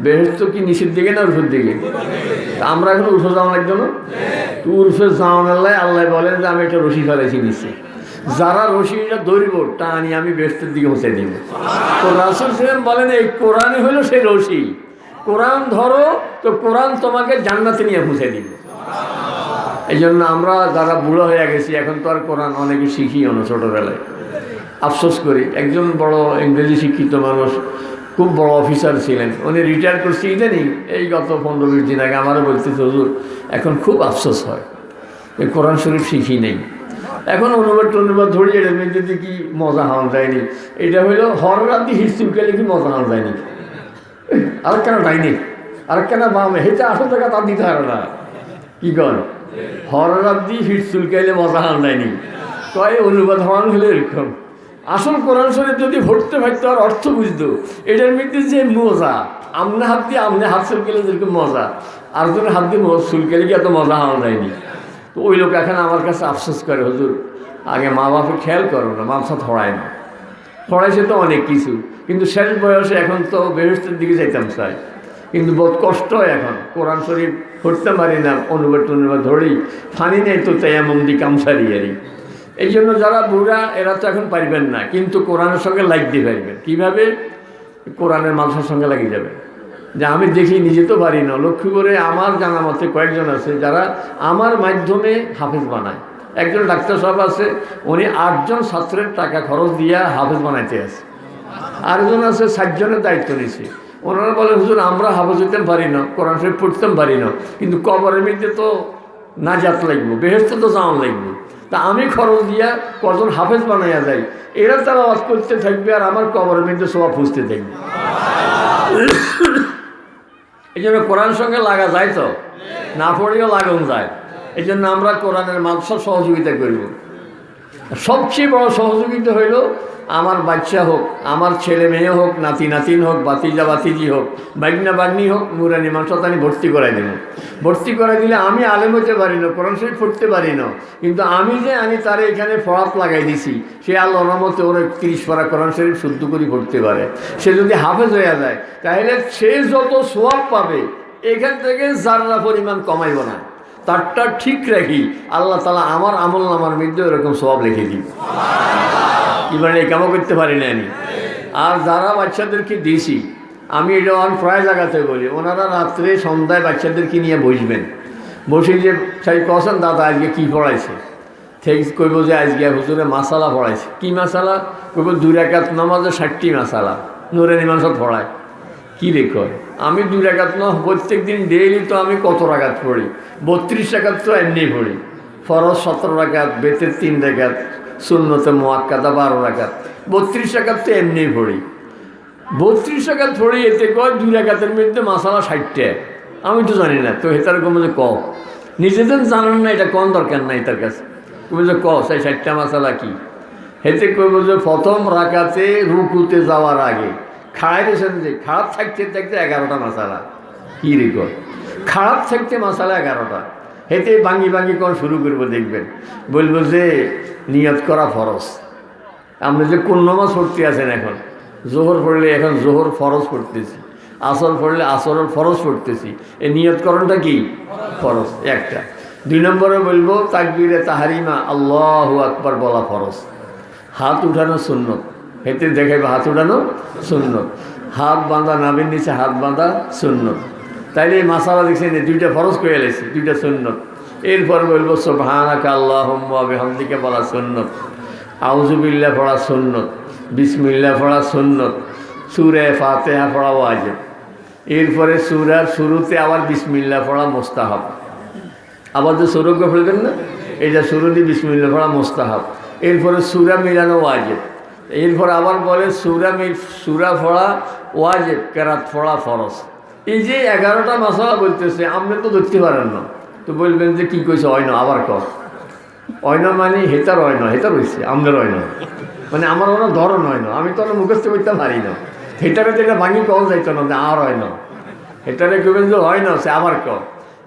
বেহেশত কি নিচের দিকে না উর্ফের দিকে? আমরা এখন উর্ফে যাওয়া লাগতো না, তো উর্ফে যাওয়ান আল্লাহ বলেন যে আমি একটা রশি ফেলেছি নিচে, যারা রশিটা ধরব টানি আমি বেহেশতের দিকে পৌঁছে দিব। তো রাসূল সাল্লাল্লাহু বলেন এই কোরআনই হলো সেই রশি, কোরআন ধরো তো কোরআন তোমাকে জান্নাতে নিয়ে পৌঁছে দিবে। এই জন্য আমরা যারা বুড়ো হয়ে গেছি এখন তো আর কোরআন অনেকে শিখিও না, ছোটোবেলায় আফসোস করি। একজন বড় ইংরেজি শিক্ষিত মানুষ, খুব বড় অফিসার ছিলেন, উনি রিটায়ার করছে ইদানিং, এই গত 15-20 দিন আগে আমারও বলতেছে হুজুর এখন খুব আফসোস হয় এই কোরআন শরীফ শিখি নেই। এখন অনুবাদ ধরি, এটার মধ্যে কি মজা হওয়া যায়নি, এটা হইল হর রাতি হিস্ট্রি গেলে কি মজা হওয়া যায়নি, আর কেন ডাইনি, আর কেন বামে হেঁটে 800 টাকা তার দিতে পারে না, কি কর হর রাতি হিস্ট্রি গেলে মজা হওয়া যায়নি। কয় অনুবাদ হওয়ানো হলে এরকম। আসল কোরআন শরীফ যদি ভরতে ভাবতো আর অর্থ বুঝতো, এটার মধ্যে যে মজা, আমনে হাত দিয়ে আমনে হাত চুলকেলে যেরকম মজা, আর জনের হাত দিয়ে চুলকেলে কি এত মজা হওয়া যায়নি। তো ওই লোক এখন আমার কাছে আফসোস করে হুজুর আগে মা বাপে খেয়াল করো না, মামসা ছড়ায় না, ছড়াইছে তো অনেক কিছু, কিন্তু শেষ বয়সে এখন তো বেহেশতের দিকে যাইতাম চাই, কিন্তু বহুত কষ্ট হয় এখন, কোরআন শরীফ পড়তে পারি না, অনুবাদ ধরি ফানি নেই তো তাই এমন দিকে কামসারিয়ারি। এই জন্য যারা বুড়া এরা তো এখন পারবেন না, কিন্তু কোরআনের সঙ্গে লাগতে পারবেন। কীভাবে? কোরআনের মানুষের সঙ্গে লাগিয়ে যাবেন। যে আমি দেখি নিজে তো পারি না, লক্ষ্য করে আমার জানা মতে কয়েকজন আছে যারা আমার মাধ্যমে হাফেজ বানায়। একজন ডাক্তার সাহেব আছে, উনি 8 জন ছাত্রের টাকা খরচ দিয়া হাফেজ বানাইতে আছে। আরেকজন আছে 60 জনের দায়িত্ব নিয়েছে। ওনারা বলে হুজুর আমরা হাফেজ হইতে পারি না, কোরআন শরীফ পড়তে পারি না, কিন্তু কবরের মধ্যে তো নাজাত লাগবো, বেহেশতে তো যাওয়ান লাগবে, তা আমি খরচ দিয়া কজন হাফেজ বানাইয়া যাই, এরা তারা ওয়াজ করতে থাকবে আর আমার কবরের মধ্যে সবাই ফুসতে থাকবে। এই জন্য কোরআন সঙ্গে লাগা যায়, তো না পড়েও লাগানো যায়। এই জন্য আমরা কোরআনের মাদ্রাসা সহযোগিতা করব। সবচেয়ে বড় সহযোগিতা হইল আমার বাচ্চা হোক, আমার ছেলে মেয়ে হোক, নাতি নাতিন হোক, বাতিজা বাতিজি হোক, বাগনা বাগনি হোক, নুরানি মাদ্রাসায় ভর্তি করাই দেব। ভর্তি করাই দিলে আমি আলেম হতে পারি না, কোরআন শরীফ পড়তে পারি না, কিন্তু আমি তারে এখানে ফরাত লাগাই দিছি, সে আল্লাহর রহমতে ওর 30 পারা কোরআন শরীফ শুদ্ধ করে পড়তে পারে। সে যদি হাফেজ হয়ে যায় তাহলে সে যত সোয়াব পাবে এখান থেকে যারা পরিমাণ কমাইব না, তারটা ঠিক রাখি আল্লাহ তাআলা আমার আমল নামার মধ্যে এরকম সোয়াব লিখে দিই। এবার এই কামও করতে পারি না আমি। আর যারা বাচ্চাদেরকে দিয়েছি, আমি এটা প্রায় জায়গাতে বলি, ওনারা রাত্রে সন্ধ্যায় বাচ্চাদেরকে নিয়ে বসবেন, বসে যে সেই কছেন দাদা আজকে কী পড়াইছে, ঠিক কইব যে আজকে হুজুরে মাসালা পড়াইছে। কী মাসালা? কইব 2 রাকাত নামাজে 60টি মাসালা নুরানি মাসাল পড়ায়। কী রে কয়? আমি 2 রাকাত প্রত্যেক দিন ডেইলি তো আমি কত রাকাত পড়ি, 32 রাকাত তো এমনি পড়ি, ফরজ 17 রাকাত, বেতের 3 রাকাত, সুন্নতে মুআক্কাদা 12 রাকাত, 32 রাকাত তো এমনি পড়ি। 32 রাকাত পড়ি, এতে কয় 2 রাকাতের মধ্যে মাসালা 60টা। আমি তো জানি না, তো হেতার কমে যে নিজেদের জানেন না, এটা কোন দরকার নাই তার কাছে। তুমি যে সেই 60টা মাসালা কি? হেতে কইব যে প্রথম রাকাতে রুকুতে যাওয়ার আগে খাড়াই রেছেন, যে খারাপ থাকতে থাকতে 11টা মাসালা। কী রেকর্ড? খারাপ থাকতে মাসালা 11টা। হেতে ভাঙি ভাঙি কোন শুরু করবো, দেখবেন বলবো যে নিয়ত করা ফরজ। আপনি যে কোন নামাজ পড়তে আছেন, এখন জোহর পড়লে এখন জোহর ফরজ পড়তেছি, আসর পড়লে আসরের ফরজ পড়তেছি, এই নিয়তকরণটা কি? ফরজ একটা। 2 নম্বরে বলবো তাকবীরে তাহরিমা আল্লাহু আকবার বলা ফরজ, হাত উঠানো সুন্নত, হেতে দেখাইবে হাত উঠানো সুন্নত, হাত বাঁধা নাভির নিচে হাত বাঁধা সুন্নত। তাইলে এই মাসালা দেখছেন 2টা ফরজ করে এলেছে, 2টা সুন্নত। এরপর বলবো সুবহানাকা আল্লাহুম্মা ওয়া বিহামদিকা বলা সুন্নত, আউযু বিল্লাহ পড়া সুন্নত, বিসমিল্লাহ পড়া সুন্নত, সূরা ফাতিহা পড়া ওয়াজিব। এরপরে সূরার শুরুতে আবার বিসমিল্লাহ পড়া মুস্তাহাব। আবার যে সূরাকে পড়বেন না, এটা শুরুতে বিসমিল্লাহ পড়া মুস্তাহাব। এরপরে সূরা মিলানো ওয়াজিব। এরপর আবার বলে সূরা পড়া ওয়াজিব, কেরাত পড়া ফরজ। এই যে 11টা মাসালা বলতেছে, আপনি তো ধরতে পারেন না, তো বলবেন যে কী কইছে হয় না, আবার কর হয় না, মানে হেতার হয় না, হেতার হয়েছে আমাদের হয় না, মানে আমার ওরা ধরন হয় না, আমি তো ওরা মুখস্থ করতে পারি না। হেটারে যেটা ভাঙি কল যাইতো না, আর হয় না, হেটারে কবেন যে হয় না, সে আবার কর।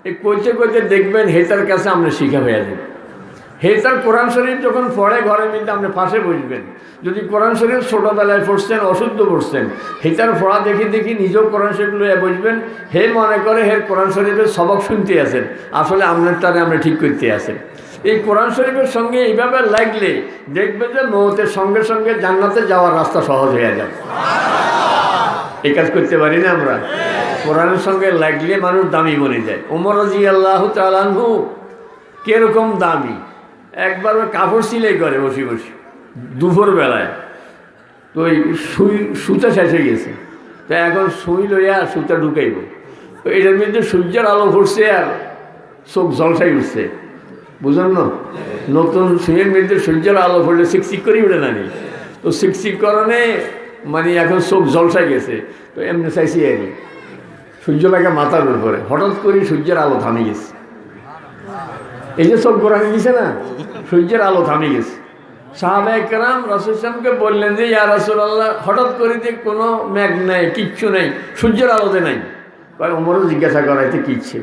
এই কইতে কইতে দেখবেন হেতার কাছে আপনি শিখা হয়ে যাবেন। হেতার কোরআন শরীফ যখন পড়ে ঘরের মধ্যে আপনি পাশে বসবেন, যদি কোরআন শরীফ ছোটোবেলায় পড়ছেন, অশুদ্ধ পড়ছেন, হেতার পড়া দেখি দেখি নিজেও কোরআন শরীফ লইয়া বসবেন। হে মনে করে হে কোরআন শরীফের সবক শুনতে আছেন, আসলে আপনার তারে আমরা ঠিক করতে আছেন। এই কোরআন শরীফের সঙ্গে এইভাবে লাগলে দেখবে যে মৌতের সঙ্গে সঙ্গে জান্নাতে যাওয়ার রাস্তা সহজ হয়ে যাবে। এই কাজ করতে পারি না আমরা? কোরআনের সঙ্গে লাগলে মানুষ দামি বনে যায়। ওমর রাদিয়াল্লাহু তাআলা আনহু কিরকম দামি, একবার ওই কাপড় সিলাই করে বসে বসে দুপুরবেলায়, তো ওই সুতা শেষ হয়ে গেছে, তো এখন সুই লইয়া সুতা ঢুকাইব, এটার মধ্যে সূর্যের আলো পড়ছে আর চোখ জলসাই উঠছে, বুঝলেন না? নতুন সুইয়ের মধ্যে সূর্যের আলো পড়লে শিকশিক করে উঠে না নি, তো শিকশিক করণে মানে এখন চোখ জলসাই গেছে, তো এমনি চাইছি আর সূর্য লাগে মাথার উপরে, হঠাৎ করে সূর্যের আলো থামে গেছে। এই যে চোখ গোড়ানি দিছে না, সূর্যের আলো থামে গেছে। সাহাবায়ে কেরাম রাসূল সাল্লাল্লাহু বললেন যে ইয়া রাসূলুল্লাহ, হঠাৎ করে যে কোনো মেঘ নাই, কিচ্ছু নাই, সূর্যের আলোতে নাই। কয় ওমরও জিজ্ঞাসা করাইতে কিচ্ছে,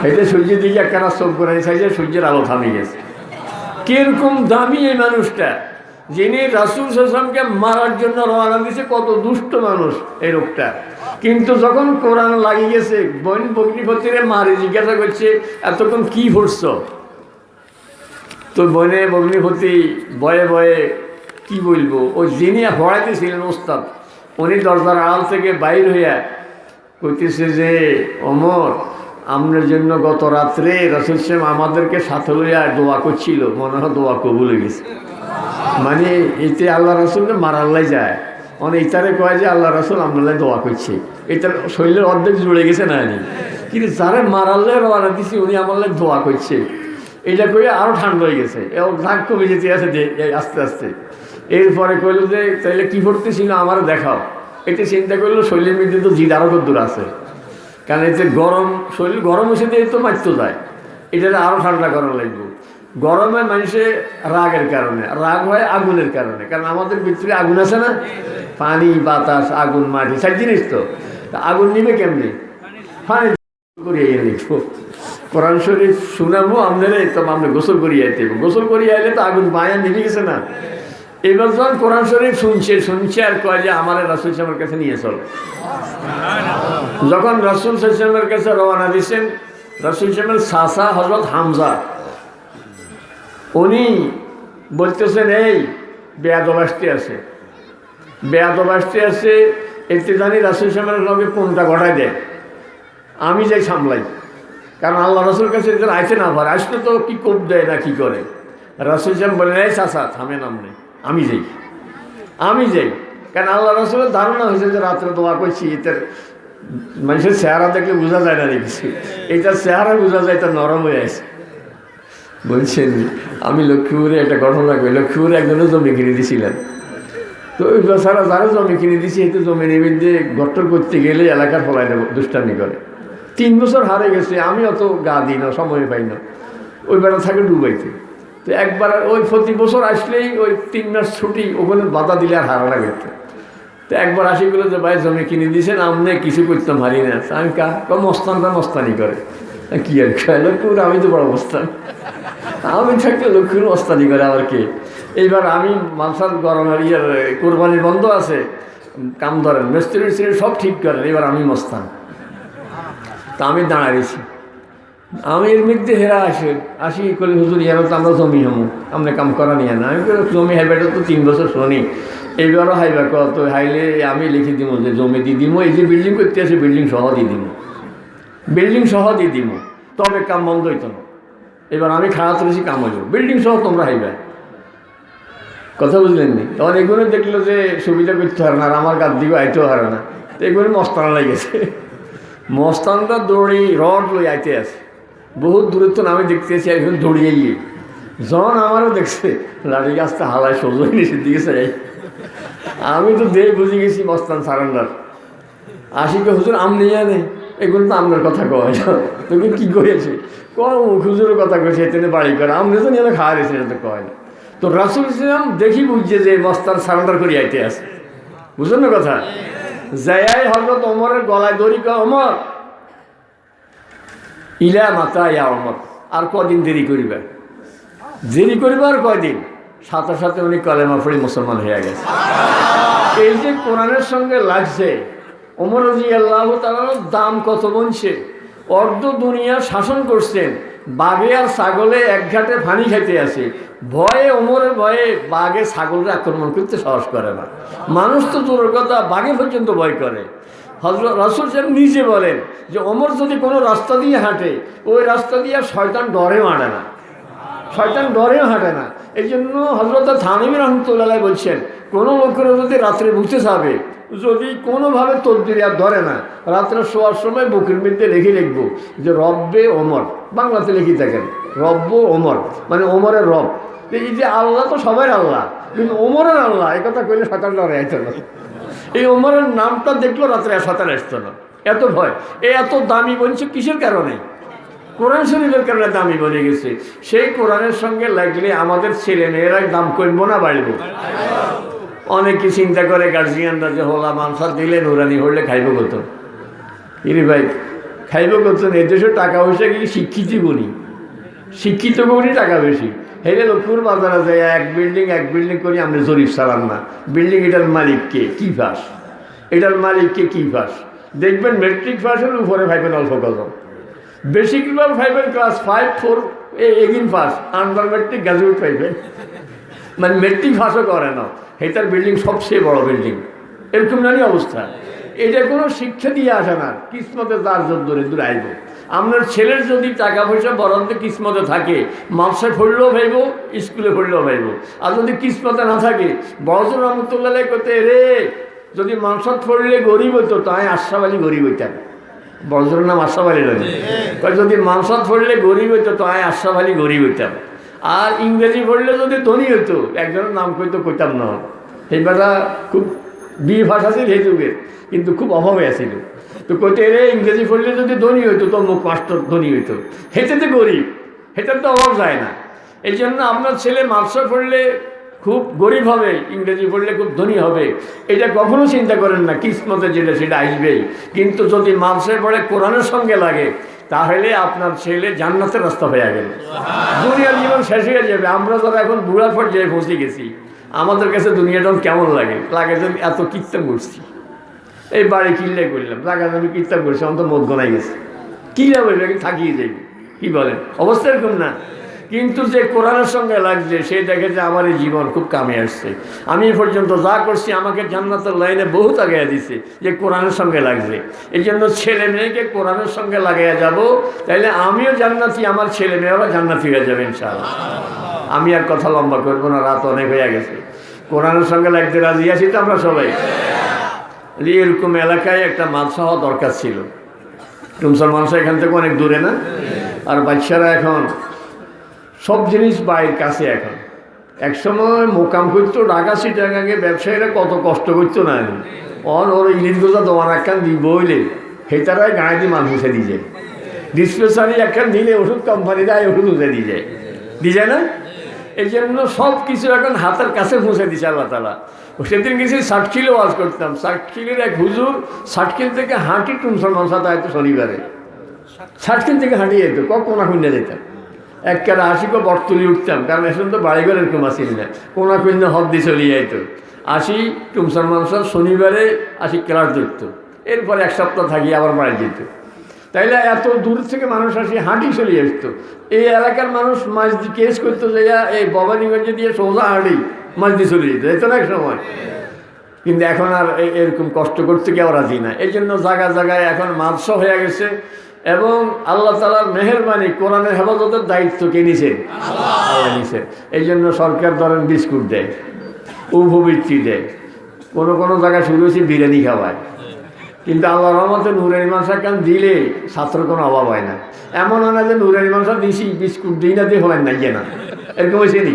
এতে সূর্যের দিকে একখানা চোখ গোড়ানি চাইছে, সূর্যের আলো থামে গেছে। কিরকম দামি এই মানুষটা, যিনি রাসূল সাল্লাল্লাহু মারার জন্য রওনা দিয়েছে। কত দুষ্ট মানুষ এই লোকটা, কিন্তু যখন কোরআন লাগিয়ে গেছে, বোন বগ্নিপতিরে মারে জিজ্ঞাসা করছে এতক্ষণ কি পড়ছ, তো বনে বগ্নিপতি বয়ে বয়ে কি বলবো, ওই যিনি পড়াইতেছিলেন ওস্তাদ, উনি দরজার আড়াল থেকে বাইর হইয়া কইতেছে যে ওমর, আপনার জন্য গত রাত্রে রাসূল সাহেব আমাদেরকে সাথে লইয়া দোয়া করছিল, মনে হয় দোয়া কবুল হয়ে গেছে। মানে এতে আল্লাহ রাসূলকে মারাল্লাই যায়, ইতারে কয় যে আল্লাহ রাসূল আপনার দোয়া করছে, এটার শরীরের অর্ধেক জুড়ে গেছে না নি, কিন্তু যারে মারাল্লে রওনা দিছি উনি আমার দোয়া করছে, এটা কয়ে আরও ঠান্ডা হয়ে গেছে, রাগ কমে যেতে আছে আস্তে আস্তে। এরপরে কইল যে তাইলে কী করতেছিল আমার দেখাও। এতে চিন্তা করলো শরীরের মধ্যে তো জিদ আরও দূর আছে, কারণ এতে গরম, শরীর গরম এসে দিয়ে তো মারতে যায়, এটা আরও ঠান্ডা করা লাগবে। গরমে মানুষের রাগের কারণে, রাগ হয় আগুনের কারণে, কারণ আমাদের ভিতরে আগুন আছে না, পানি বাতাস আগুন মাটি 4 জিনিস, তো আগুন নিবে কেমনি, পানি করিয়ে লিখবো। কোরআন শরীফ শুনাবো আপনারা, তো আপনি গোসল করিয়ে আইতে, গোসল করিয়ে আইলে তো আগুন বায়া নিভে গেছে না। এবার যখন কোরআন শরীফ শুনছে আর কয় যে আমার রাসূল সাহেবের কাছে নিয়ে চল। যখন রাসূল সাহেবের কাছে রওনা দিয়েছেন, রাসূল সাহেবের চাচা হযরত হামজা, উনি বলতেছেন এই বেয়াদব আসতে আছে, বেয়াদব আসতে আছে, এতে জানি রাসূল সাহেবের লগে কোনটা ঘটায় দেয়, আমি যাই সামলাই, কারণ আল্লাহ রাসূল কাছে আইতে না পারে, আসলে তো কি কোপ দেয় না কি করে। রাসূল সাহেব বলেন এই চাচা থামে নামনে, আমি যাই, কারণ আল্লাহ রাসূলের ধারণা হয়েছে যে রাত্রে দোয়া করছি, এটার মানুষের চেহারা দেখলে বোঝা যায় না দেখছি, এইটার চেহারা বোঝা যায়, এটা নরম হয়ে আছে। বলছেন আমি লক্ষ্মীপুরে একটা ঘটনা করি, লক্ষ্মীপুরে একজনের জমি কিনে দিয়েছিলেন, তো ওই বেচারা যারা জমি কিনে দিয়েছে, এই তো জমি নিবন্ধে গট্টর করতে গেলে এলাকার ফলাই দেবো, দুষ্টামি করে। 3 বছর হারে গেছে, আমি অত গা দিই না, সময় পাই না, ওই বেড়া থাকে ডুবাইতে। তো একবার ওই প্রতি বছর আসলেই ওই 3 মাস ছুটি, ওখানে বাধা দিলে আর হারা লাগতো। তো একবার আসি বলে যে ভাই জমি কিনে দিয়েছেন, আপনি কিছু করতাম হারি না। আমি মস্তানটা মস্তানি করে, কি আর লক্ষ্মীপুর আমি তো বড় মস্তান, আমি থাকলে লক্ষ্মীপুর মস্তানি করে আবার কে। এইবার আমি মালসার গরমের কোরবানির বন্ধ আছে, কাম ধরেন, মিস্ত্রি সব ঠিক করেন, এবার আমি মস্তান। তা আমি দাঁড়াইছি, আমি এর মধ্যে হেরা আসি কলি হুজুর ইয়ারও তো আমরা জমি হমু আমরা কাম করা নিয়ে না। আমি জমি হাইবাটা তো 3 বছর শুনি, এইবারও হাইবা কত হাইলে আমি লিখে দিব যে জমি দিয়ে দিব, এই যে বিল্ডিং করতে আছে বিল্ডিং সহ দিয়ে দিব, বিল্ডিং সহ দিয়ে দিব, তবে কাম বন্ধ হইতো না। এবার আমি খারাপ বেশি কাম হইব, বিল্ডিং সহ তোমরা হাইবা। কথা বুঝলেন নি? তখন এগুলো দেখলো যে সুবিধা করতে পারে না, আর আমার গাছ দিকে আইতেও হারে না, তো এগুলো মস্তানা লাগেছে। মস্তানটা দৌড়ি রড লই আইতে আছে, বহুত দূরত্ব আমি দেখতেছি এখন দৌড়িয়ে গিয়ে জন আমারও দেখছে লাঠি গাছটা হালায় সোজা নিচের দিকে চাই। আমি তো বুঝে গেছি মস্তান সারেন্ডার। আশিকে হুজুর আমনি জানে এগুলো তো আপনার কথা কয় না, তুমি কী করেছে হুজুরের কথা কয়েছে এতে বাড়ি করে আমনি তো নিয়ে খাওয়া রয়েছে, এটা তো কয় না। তো রাসূল ইসলাম দেখি বুঝছে যে মস্তান সারেন্ডার করে আইতে আছে, বুঝলেন না কথা? যাই হজরত ওমরের গলায় দড়ি কয়, ওমর ইলা মাতা ইয়া ওমর, আর কদিন দেরি করিবে, দেরি করিবে আর কয়দিন? সাথে সাথে উনি কলেমা পড়ে মুসলমান হয়ে গেছে। এই যে কোরআনের সঙ্গে লাগছে, ওমর রাদিয়াল্লাহু তাআলার দাম কত বলছে, অর্ধ দুনিয়া শাসন করছেন, বাঘে আর ছাগলে এক ঘাটে পানি খাইতে আসে, ভয়ে ওমরের ভয়ে বাঘে ছাগলকে আক্রমণ করতে সাহস করে না। মানুষ তো দূরের কথা, বাঘে পর্যন্ত ভয় করে। হযরত রাসূল সাহেব নিজে বলেন যে ওমর যদি কোনো রাস্তা দিয়ে হাঁটে, ওই রাস্তা দিয়ে শয়তান ডরেও হাঁটে না, শয়তান ডরেও হাঁটে না। এই জন্য হযরত থানভী রাহমাতুল্লাহ বলছেন, কোনো লোকের যদি রাত্রে বুঝতে যাবে, যদি কোনোভাবে তদবির আর ধরে না, রাত্রে শোয়ার সময় বুকের মধ্যে লিখবো যে রব্বে ওমর, বাংলাতে লিখি থাকেন রব্ব ওমর, মানে ওমরের রব। এই যে আল্লাহ তো সবাই আল্লাহ, কিন্তু ওমরের আল্লাহ এই কথা কইলে শয়তান ডরে আইতো না। এই ওমরের নামটা দেখলো রাত্রে শয়তান আসতো না, এত ভয়। এত দামি বলছে কিসের কারণে? কোরআন শরীফের কারণে দামি বলে গেছে। সেই কোরআনের সঙ্গে লাগলে আমাদের ছেলে মেয়েরা দাম কমবো না বাড়বো? অনেকে চিন্তা করে গার্জিয়ানরা যে হোলা মানসার দিলে নুরানি হলে খাইব কত, ইরে ভাই খাইব কত? এদেশে টাকা পয়সা কি শিক্ষিত গুণী, শিক্ষিত গুণী টাকা বেশি। হেলে লক্ষ্মীর বাজারে যায় এক বিল্ডিং করি আমরা জরিপ চালান না, বিল্ডিং এটার মালিককে কি পাস, এটার মালিককে কি পাস দেখবেন। মেট্রিক পাসের উপরে ভাইবেন অল্প কজন, বেশিরভাগ ভাইবেন class 5, 4 again pass, under matric graduate পাইবেন, মানে মেট্রিক পাসও করে না, এটার বিল্ডিং সবচেয়ে বড় বিল্ডিং। এরকম জানি অবস্থা। এটা কোনো শিক্ষা দিয়ে আসে না, কিসমতে তার জোর ধরে দূর আইব। আপনার ছেলের যদি টাকা পয়সা বরাদ্দ কিসমতে থাকে, মাদ্রাসায় পড়লেও ভাইব, স্কুলে পড়লেও ভাইব। আর যদি কিসমতে না থাকে, বড়জোর রহমতুল্লাহ করতে রে যদি মাদ্রাসাত পড়লে গরিব হইতো, তাই আশরাফ আলী গরিব হইতাম। বড়জোরের নাম আশরাফ আলী লাগে, যদি মাদ্রাসাত পড়লে গরিব হইতো, তাই আশরাফ আলী গরিব হইতাম। আর ইংরেজি পড়লে যদি ধনী হইতো, একজনের নাম কইতাম না। সেই বেলা খুব বিয়ে ভাষা ছিল সেই যুগের, কিন্তু খুব অভাবে আছিল। তো কইতে রে ইংরেজি পড়লে যদি ধনী হইতো, তো মুখ মাস্টার ধনী হইতো, হেঁটেতে গরিব, হেঁটার তো অভাব যায় না। এই জন্য আপনার ছেলে মাদ্রাসা পড়লে খুব গরিব হবে, ইংরেজি পড়লে খুব ধনী হবে, এটা কখনো চিন্তা করেন না। কিসমতে যেটা সেটা আসবেই। কিন্তু যদি মাদ্রাসায় পড়ে কোরআনের সঙ্গে লাগে, তাহলে আপনার ছেলে জান্নাতের রাস্তা হয়ে গেল, দুনিয়ার জীবন শেষ হয়ে যাবে। আমরা যারা এখন বুড়ার পর্যায়ে পৌঁছে গেছি, আমাদের কাছে দুনিয়াটা কেমন লাগে? যে এত কীর্তন করছি, এই বাড়ি কিনলে করলাম, জায়গা আমি কীর্তন করছি, আমার তো মদ গনাই গেছে, কী যাবে থাকিয়ে যাবে, কি বলেন? অবস্থা এরকম না। কিন্তু যে কোরআনের সঙ্গে লাগছে, সে দেখে যে আমার এই জীবন খুব কামে আসছে, আমি এ পর্যন্ত যা করছি আমাকে জান্নাতের লাইনে বহুত আগাইয়া দিছে, যে কোরআনের সঙ্গে লাগছে। এই জন্য ছেলে মেয়েকে কোরআনের সঙ্গে লাগাইয়া যাব, তাইলে আমিও জান্নাতি, আমার ছেলে মেয়েরা জান্নাতি হয়ে যাবে ইনশাআল্লাহ। আমি আর কথা লম্বা করবো না, রাত অনেক হয়ে গেছে। কোরআনের সঙ্গে লাগতে রাজি আছি তো আমরা সবাই। এরকম এলাকায় একটা মাদ্রাসা হওয়া দরকার ছিল। টুমসার মাদ্রাসা এখান থেকে অনেক দূরে না, আর বাচ্চারা এখন সব জিনিস বাইরের কাছে। এখন একসময় মোকাম করতো ঢাকা চিটাগাঙ্গে, ব্যবসায়ীরা কত কষ্ট করতো না, ওর ইলিশ গোজা দোয়ান একখান দিব হইলে সেটারাই গায়ে দিয়ে মাল মুছে দিয়ে যায়, ডিসপেন্সারি একখান দিলে ওষুধ কোম্পানি দেয়, ওষুধ মুছে দিয়ে যায় না? এই জন্য সব কিছু এখন হাতের কাছে পৌঁছে দিছে আল্লাহ তাআলা। সেদিন গেছি সাতখিলে ওয়াজ করতাম, সাতখিলের এক হুজুর সাতখিল থেকে হাঁটি টুমসার মানসাতে হয়তো শনিবারে, সাতখিল থেকে হাঁটি যেত, কোনা খুঁজে যেতাম। একবারে আশিকে বটতলি উঠতাম, কারণ এখন তো বাড়িঘর এরকম আসিল না, কোনা খুঁজে হদ দিয়ে চলে যাইতো। আসি টুমসার মানসার শনিবারে আসি ক্লাস ধরতো, এরপরে এক সপ্তাহ থাকি আবার বাড়ি যেত। তাইলে এত দূর থেকে মানুষ আসি হাঁটি চলে আসতো। এই এলাকার মানুষ মাছ দিয়ে কেস করতো যে এই ভবানীগঞ্জে দিয়ে সোজা হাঁটি মাছ দিয়ে চলে যেত, এত না এক সময়। কিন্তু এখন আর এরকম কষ্ট করতে কেউ রাজি না। এই জন্য জায়গায় জায়গায় এখন মাদ্রাসা হয়ে গেছে এবং আল্লাহ তাআলার মেহেরবানি, কোরআনের হেফাজতের দায়িত্ব কে নিছেন? আল্লাহ নিছেন। এই জন্য সরকার ধরেন বিস্কুট দেয়, উপবৃত্তি দেয়, কোনো জায়গায় শুরু হয়েছে বিরিয়ানি খাওয়ায়। কিন্তু আল্লাহর রহমতে নুরানি মাদ্রাসা কান দিলে ছাত্র কোনো অভাব হয় না। এমন হয় না যে নুরানি মাদ্রাসা দিছি বিস্কুট দিই না দিয়ে হলেন না না, এরকম হয়েছে নি।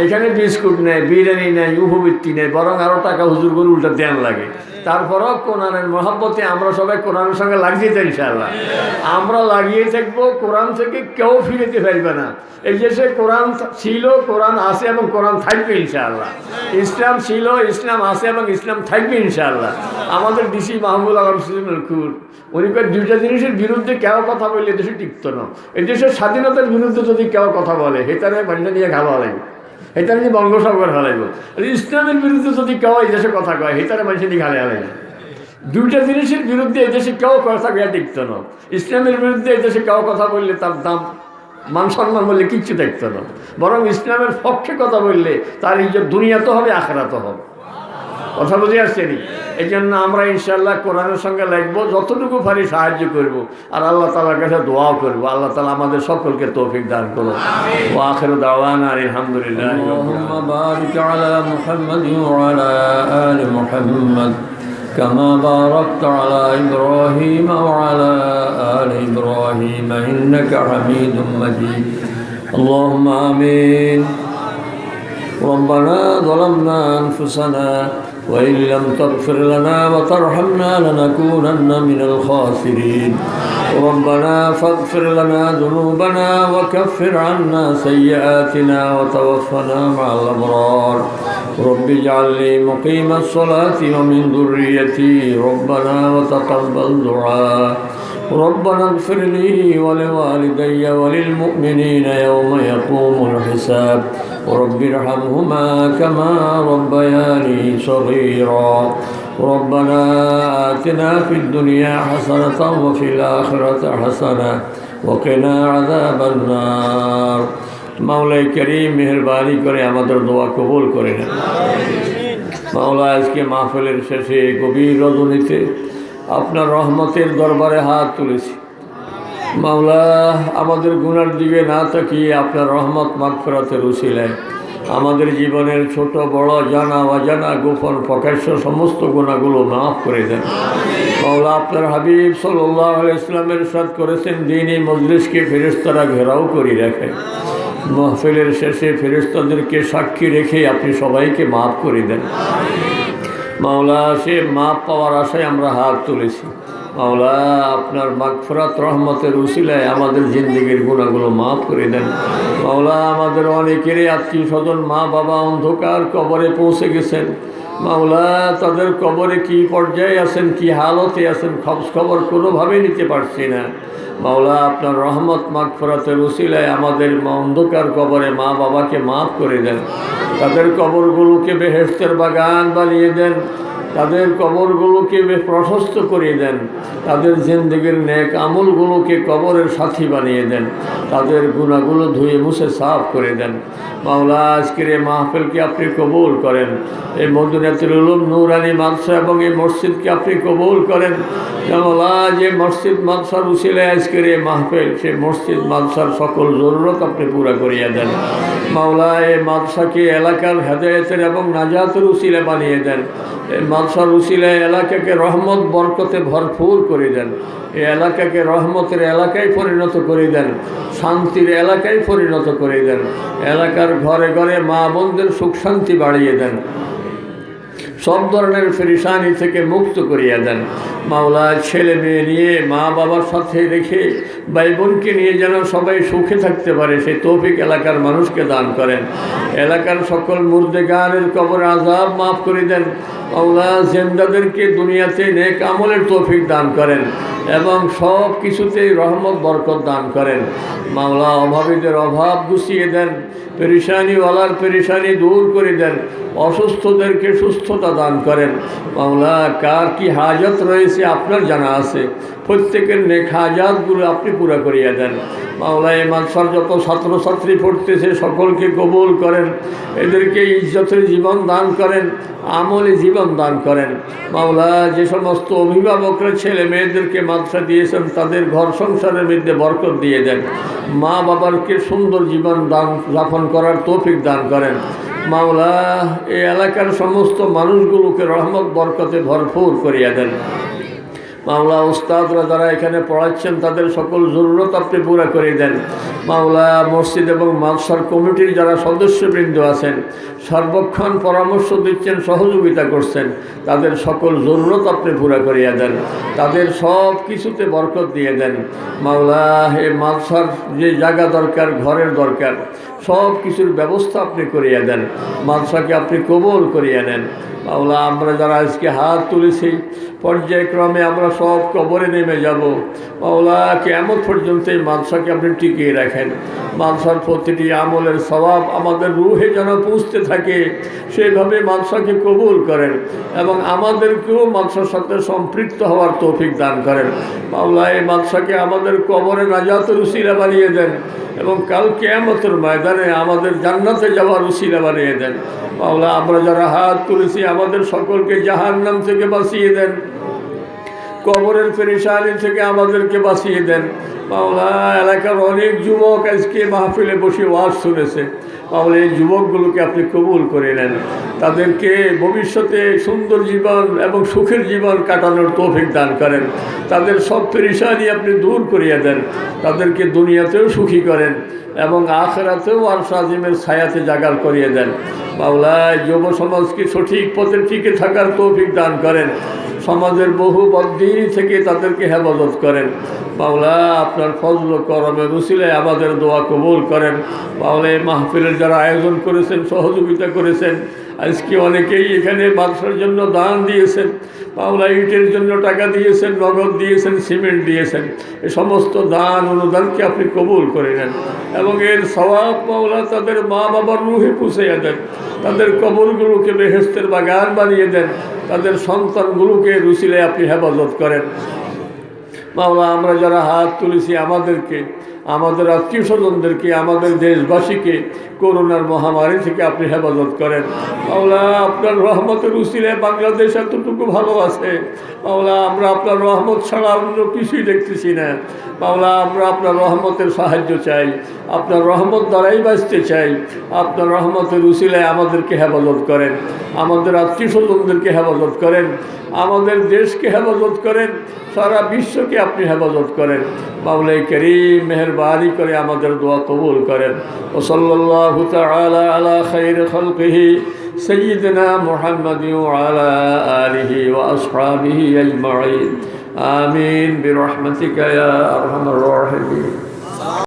এখানে বিস্কুট নেই, বিরিয়ানি নেই, উপবৃত্তি নেই, বরং আরও টাকা হুজুর করে উল্টা দেন লাগে। তারপরও কোরআনের মহব্বতে আমরা সবাই কোরআনের সঙ্গে লাগিয়ে যাই ইনশাআল্লাহ। আমরা লাগিয়ে থাকবো, কোরআন থেকে কেউ ফিরেতে পারবে না। এই দেশে কোরআন ছিল, কোরআন আছে এবং কোরআন থাকবে ইনশাআল্লাহ। ইসলাম ছিল, ইসলাম আছে এবং ইসলাম থাকবে ইনশাআল্লাহ। আমাদের ডিসি মাহবুল আলম খুর উনি দুইটা জিনিসের বিরুদ্ধে কেউ কথা বললে দেশে টিকত না। এই দেশের স্বাধীনতার বিরুদ্ধে যদি কেউ কথা বলে হেতারে বাড়িটা নিয়ে ঘালো লাগবে, হেতারে নিয়ে বঙ্গোসাগর হারাইব। ইসলামের বিরুদ্ধে যদি কেউ এই দেশে কথা কয় হেতারে মানুষের নিয়ে ঘালে হারাইবে। দুইটা জিনিসের বিরুদ্ধে এই দেশে কেউ কথা কয়া টিকত না। ইসলামের বিরুদ্ধে এই দেশে কেউ কথা বললে তার দাম মান সম্মান বললে কিচ্ছু দেখত না, বরং ইসলামের পক্ষে কথা বললে তার ইজ্জত দুনিয়াতে হবে, আখিরাতে হবে। কথা বুঝে আসছেনি? এই জন্য আমরা ইনশাআল্লাহ কোরআনের সঙ্গে লাগবো, যতটুকু পারি সাহায্য করব, আর আল্লাহ তাআলার কাছে দোয়াও করবো। আল্লাহ তাআলা আমাদের সকলকে তৌফিক দান করুন। ওয়া আখিরু দাওয়ানা আলহামদুলিল্লাহি রাব্বিল আলামিন। আল্লাহুম্মা বারিক আলা মুহাম্মাদিন ওয়া আলা আলি মুহাম্মাদ কামা বারাকতা আলা ইব্রাহিম ওয়া আলা আলি ইব্রাহিম ইন্নাকা হামিদুম মাজিদ। আল্লাহুম্মা আমিন। ربنا ظلمنا أنفسنا وإن لم تغفر لنا وترحمنا لنكونن من الخاسرين. ربنا فاغفر لنا ذنوبنا وكفر عنا سيئاتنا وتوفنا مع الأبرار. رب اجعلني مقيم الصلاة ومن ذريتي ربنا وتقبل دعاء. ربنا اغفر لي ولوالدي وللمؤمنين يوم يقوم الحساب. رب ارحمهما كما ربياني صغيرا. ربنا آتنا في الدنيا حسنة وفي الآخرة حسنة وقنا عذاب النار. মাওলাই করিম মেহেরবানি করে আমাদের দোয়া কবুল করে নেন। মাওলা আজকে মাহফিলের শেষে গভীর রজনীতে আপনার রহমতের দরবারে হাত তুলেছি। মাওলা আমাদের গুনার দিকে না তাকিয়ে আপনার রহমত মাগফিরাতের উসিলায় আমাদের জীবনের ছোট বড় জানা অজানা গোপন প্রকাশ্য সমস্ত গুনাহগুলো মাফ করে দেন। মাওলা আপনার হাবিব সাল্লাল্লাহু আলাইহি ওয়াসাল্লাম ইরশাদ করেছেন, দ্বীনি মজলিসকে ফেরেশতারা ঘেরাও করে রাখে। মাহফিলের শেষে ফেরেশতাদেরকে সাক্ষী রেখে আপনি সবাইকে মাফ করে দেন। মাওলা সে মাপ পাওয়ার আশায় আমরা হাত তুলেছি। মাওলা আপনার মাগফিরাত রহমতের উসিলায় আমাদের জিন্দেগির গুনাহগুলো মাফ করে দেন। মাওলা আমাদের অনেকেরই আত্মীয় স্বজন মা বাবা অন্ধকার কবরে পৌঁছে গেছেন। মাওলা তাদের কবরে কি পর্যায়ে আছেন, কি হালতে আছেন খবর কোনোভাবেই নিতে পারছি না। মাওলা আপনার রহমত মাগফিরাতের উসিলায় আমাদের অন্ধকার কবরে মা বাবাকে মাফ করে দেন। তাদের কবরগুলোকে বেহেশতের বাগান বানিয়ে দেন। তাদের কবরগুলোকে প্রশস্ত করে দেন। তাদের জিন্দেগির নেক আমলগুলোকে কবরের সাথী বানিয়ে দেন। তাদের গুনাহগুলো ধুয়ে মুছে সাফ করে দেন। মাওলা আজকের এই মাহফিলকে আপনি কবুল করেন। এই মদিনাতুল উলুম নুরানি মাদ্রাসা এবং এই মসজিদকে আপনি কবুল করেন। মাওলা যে মসজিদ মাদ্রাসার উসিলায় আজকের এই মাহফিল, সেই মসজিদ মাদ্রাসার সকল জরুরত আপনি পুরা করিয়া দেন। মাওলা এই মাদ্রাসাকে এলাকার হেদায়েতের এবং নাজাতের উসিলা বানিয়ে দেন। এই মাদ্রাসার উসিলায় এলাকাকে রহমত বরকতে ভরপুর করে দেন। এই এলাকাকে রহমতের এলাকায় পরিণত করে দেন, শান্তির এলাকায় পরিণত করে দেন। এলাকার ঘরে ঘরে মা বোনদের সুখ শান্তি বাড়িয়ে দেন। সব ধরনের পেরেশানি থেকে মুক্ত করিয়া দেন। মাওলা ছেলে মেয়ে নিয়ে মা বাবার সাথে রেখে ভাই বোনকে নিয়ে যেন সবাই সুখে থাকতে পারে সেই তৌফিক এলাকার মানুষকে দান করেন। এলাকার সকল মুর্দেগানের কবর আযাব মাফ করে দেন। মাওলা জিন্দাদেরকে দুনিয়াতে নেক আমলের তৌফিক দান করেন এবং সব কিছুতেই রহমত বরকত দান করেন। মাওলা অভাবীদের অভাব গুছিয়ে দেন, পেরেশানিওয়ালার পেরেশানি দূর করে দেন, অসুস্থদেরকে সুস্থতা দান করেন। মাওলা কার কি হাজত রয়েছে আপনার জানা আছে, প্রত্যেকের নেক হাজাতগুলো আপনি পুরা করিয়া দেন। মাওলা এই মাদ্রাসার যত ছাত্রছাত্রী পড়তেছে সকলকে কবুল করেন, এদেরকে ইজ্জতের জীবন দান করেন, আমলে জীবন দান করেন। মাওলা যে সমস্ত অভিভাবকরা ছেলে মেয়েদেরকে মাদ্রাসা দিয়েছেন তাদের ঘর সংসারের মধ্যে বরকত দিয়ে দেন। মা বাবাকে সুন্দর জীবন দান যাপন করার তৌফিক দান করেন। মাওলা এই এলাকার সমস্ত মানুষগুলোকে রহমত বরকতে ভরপুর করিয়া দেন। মাওলা উস্তাদরা যারা এখানে পড়াচ্ছেন তাদের সকল জরুরত আপনি পুরা করে দেন। মাওলা মসজিদ এবং মাদ্রাসার কমিটির যারা সদস্যবৃন্দ আছেন সর্বক্ষণ পরামর্শ দিচ্ছেন, সহযোগিতা করছেন, তাদের সকল জরুরত আপনি পুরা করিয়া দেন, তাদের সব কিছুতে বরকত দিয়ে দেন। মাওলা এই মাদ্রাসার যে জায়গা দরকার, ঘরের দরকার, সব কিছুর ব্যবস্থা আপনি করিয়া দেন। মাদ্রাসাকে আপনি কবুল করিয়া নেন। মাওলা আমরা যারা আজকে হাত তুলেছি পর্যায়ক্রমে আমরা সব কবরে নেমে যাব। মাওলা কিয়ামত পর্যন্ত এই মাদ্রাসাকে আপনি টিকিয়ে রাখেন। মাদ্রাসার প্রতিটি আমলের সওয়াব আমাদের রুহে যেন পৌঁছতে থাকে, সেইভাবে মাদ্রাসাকে কবুল করেন এবং আমাদেরকেও মাদ্রাসার সাথে সম্পৃক্ত হওয়ার তৌফিক দান করেন। মাওলা এই মাদ্রাসাকে আমাদের কবরে নাজাতের উসিলা বানিয়ে দেন এবং কাল কিয়ামতের ময়দানে আমাদের জান্নাতে যাওয়ার উসিলা বানিয়ে দেন। মাওলা আমরা যারা হাত তুলেছি আমাদের সকলকে জাহান্নাম থেকে বাঁচিয়ে দেন, কবরের পেরেশানি থেকে আমাদেরকে বাঁচিয়ে দেন। মাওলা এলাকার অনেক যুবক আজকে মাহফিলে বসে ওয়াজ শুনেছে, মাওলা এই যুবকগুলোকে আপনি কবুল করে নেন, তাদেরকে ভবিষ্যতে সুন্দর জীবন এবং সুখের জীবন কাটানোর তৌফিক দান করেন। তাদের সব পেরেশানি আপনি দূর করিয়ে দেন, তাদেরকে দুনিয়াতেও সুখী করেন এবং আখিরাতেও আরশ আজিমের ছায়াতে জাগার করিয়ে দেন। মাওলা যুব সমাজকে সঠিক পথে টিকে থাকার তৌফিক দান করেন, সমাজের বহু বদ্দিনী থেকে তাদেরকে হেফাজত করেন। মাওলা আপনার ফজল করমের উসিলায় আমাদের দোয়া কবুল করেন। মাওলা এই মাহফিলের যারা আয়োজন করেছেন, সহযোগিতা করেছেন, আজকে অনেকেই এখানে মাদ্রাসার জন্য দান দিয়েছেন, মাওলা ইটের জন্য টাকা দিয়েছেন, নগদ দিয়েছেন, সিমেন্ট দিয়েছেন, এ সমস্ত দান অনুদানকে আপনি কবুল করে নেন এবং এর সওয়াব মাওলা তাদের মা বাবার রুহে পৌঁছাইয়া দেন, তাদের কবরগুলোকে বেহেশতের বাগান বানিয়ে দেন, তাদের সন্তানগুলোকে রুসিলায় আপনি হেফাজত করেন। মাওলা আমরা যারা হাত তুলেছি আমাদেরকে, আমাদের আত্মীয় স্বজনদেরকে, আমাদের দেশবাসীকে করোনার মহামারী থেকে আপনি হেফাজত করেন। মাওলা আপনার রহমতের উসিলায় বাংলাদেশ এতটুকু ভালো আছে। মাওলা আমরা আপনার রহমত ছাড়া অন্য কিছুই দেখতেছি না। মাওলা আমরা আপনার রহমতের সাহায্য চাই, আপনার রহমত দ্বারাই বাঁচতে চাই। আপনার রহমতের উসিলায় আমাদেরকে হেফাজত করেন, আমাদের আত্মীয় স্বজনদেরকে হেফাজত করেন, আমাদের দেশকে হেফাজত করেন, সারা বিশ্বকে আপনি হেফাজত করেন। মাওলাই করিম মেহরবানি করে আমাদের দোয়া কবুল করেন। ও সাল্লাল্লাহু তাআলা আলা খায়র খালকিহি সাইয়্যিদিনা মুহাম্মাদিন ওয়া আলা আলিহি ওয়া আসহাবিহি আজমাইন। আমিন বিরহমাতিকা ইয়া আরহামার রাহিমিন।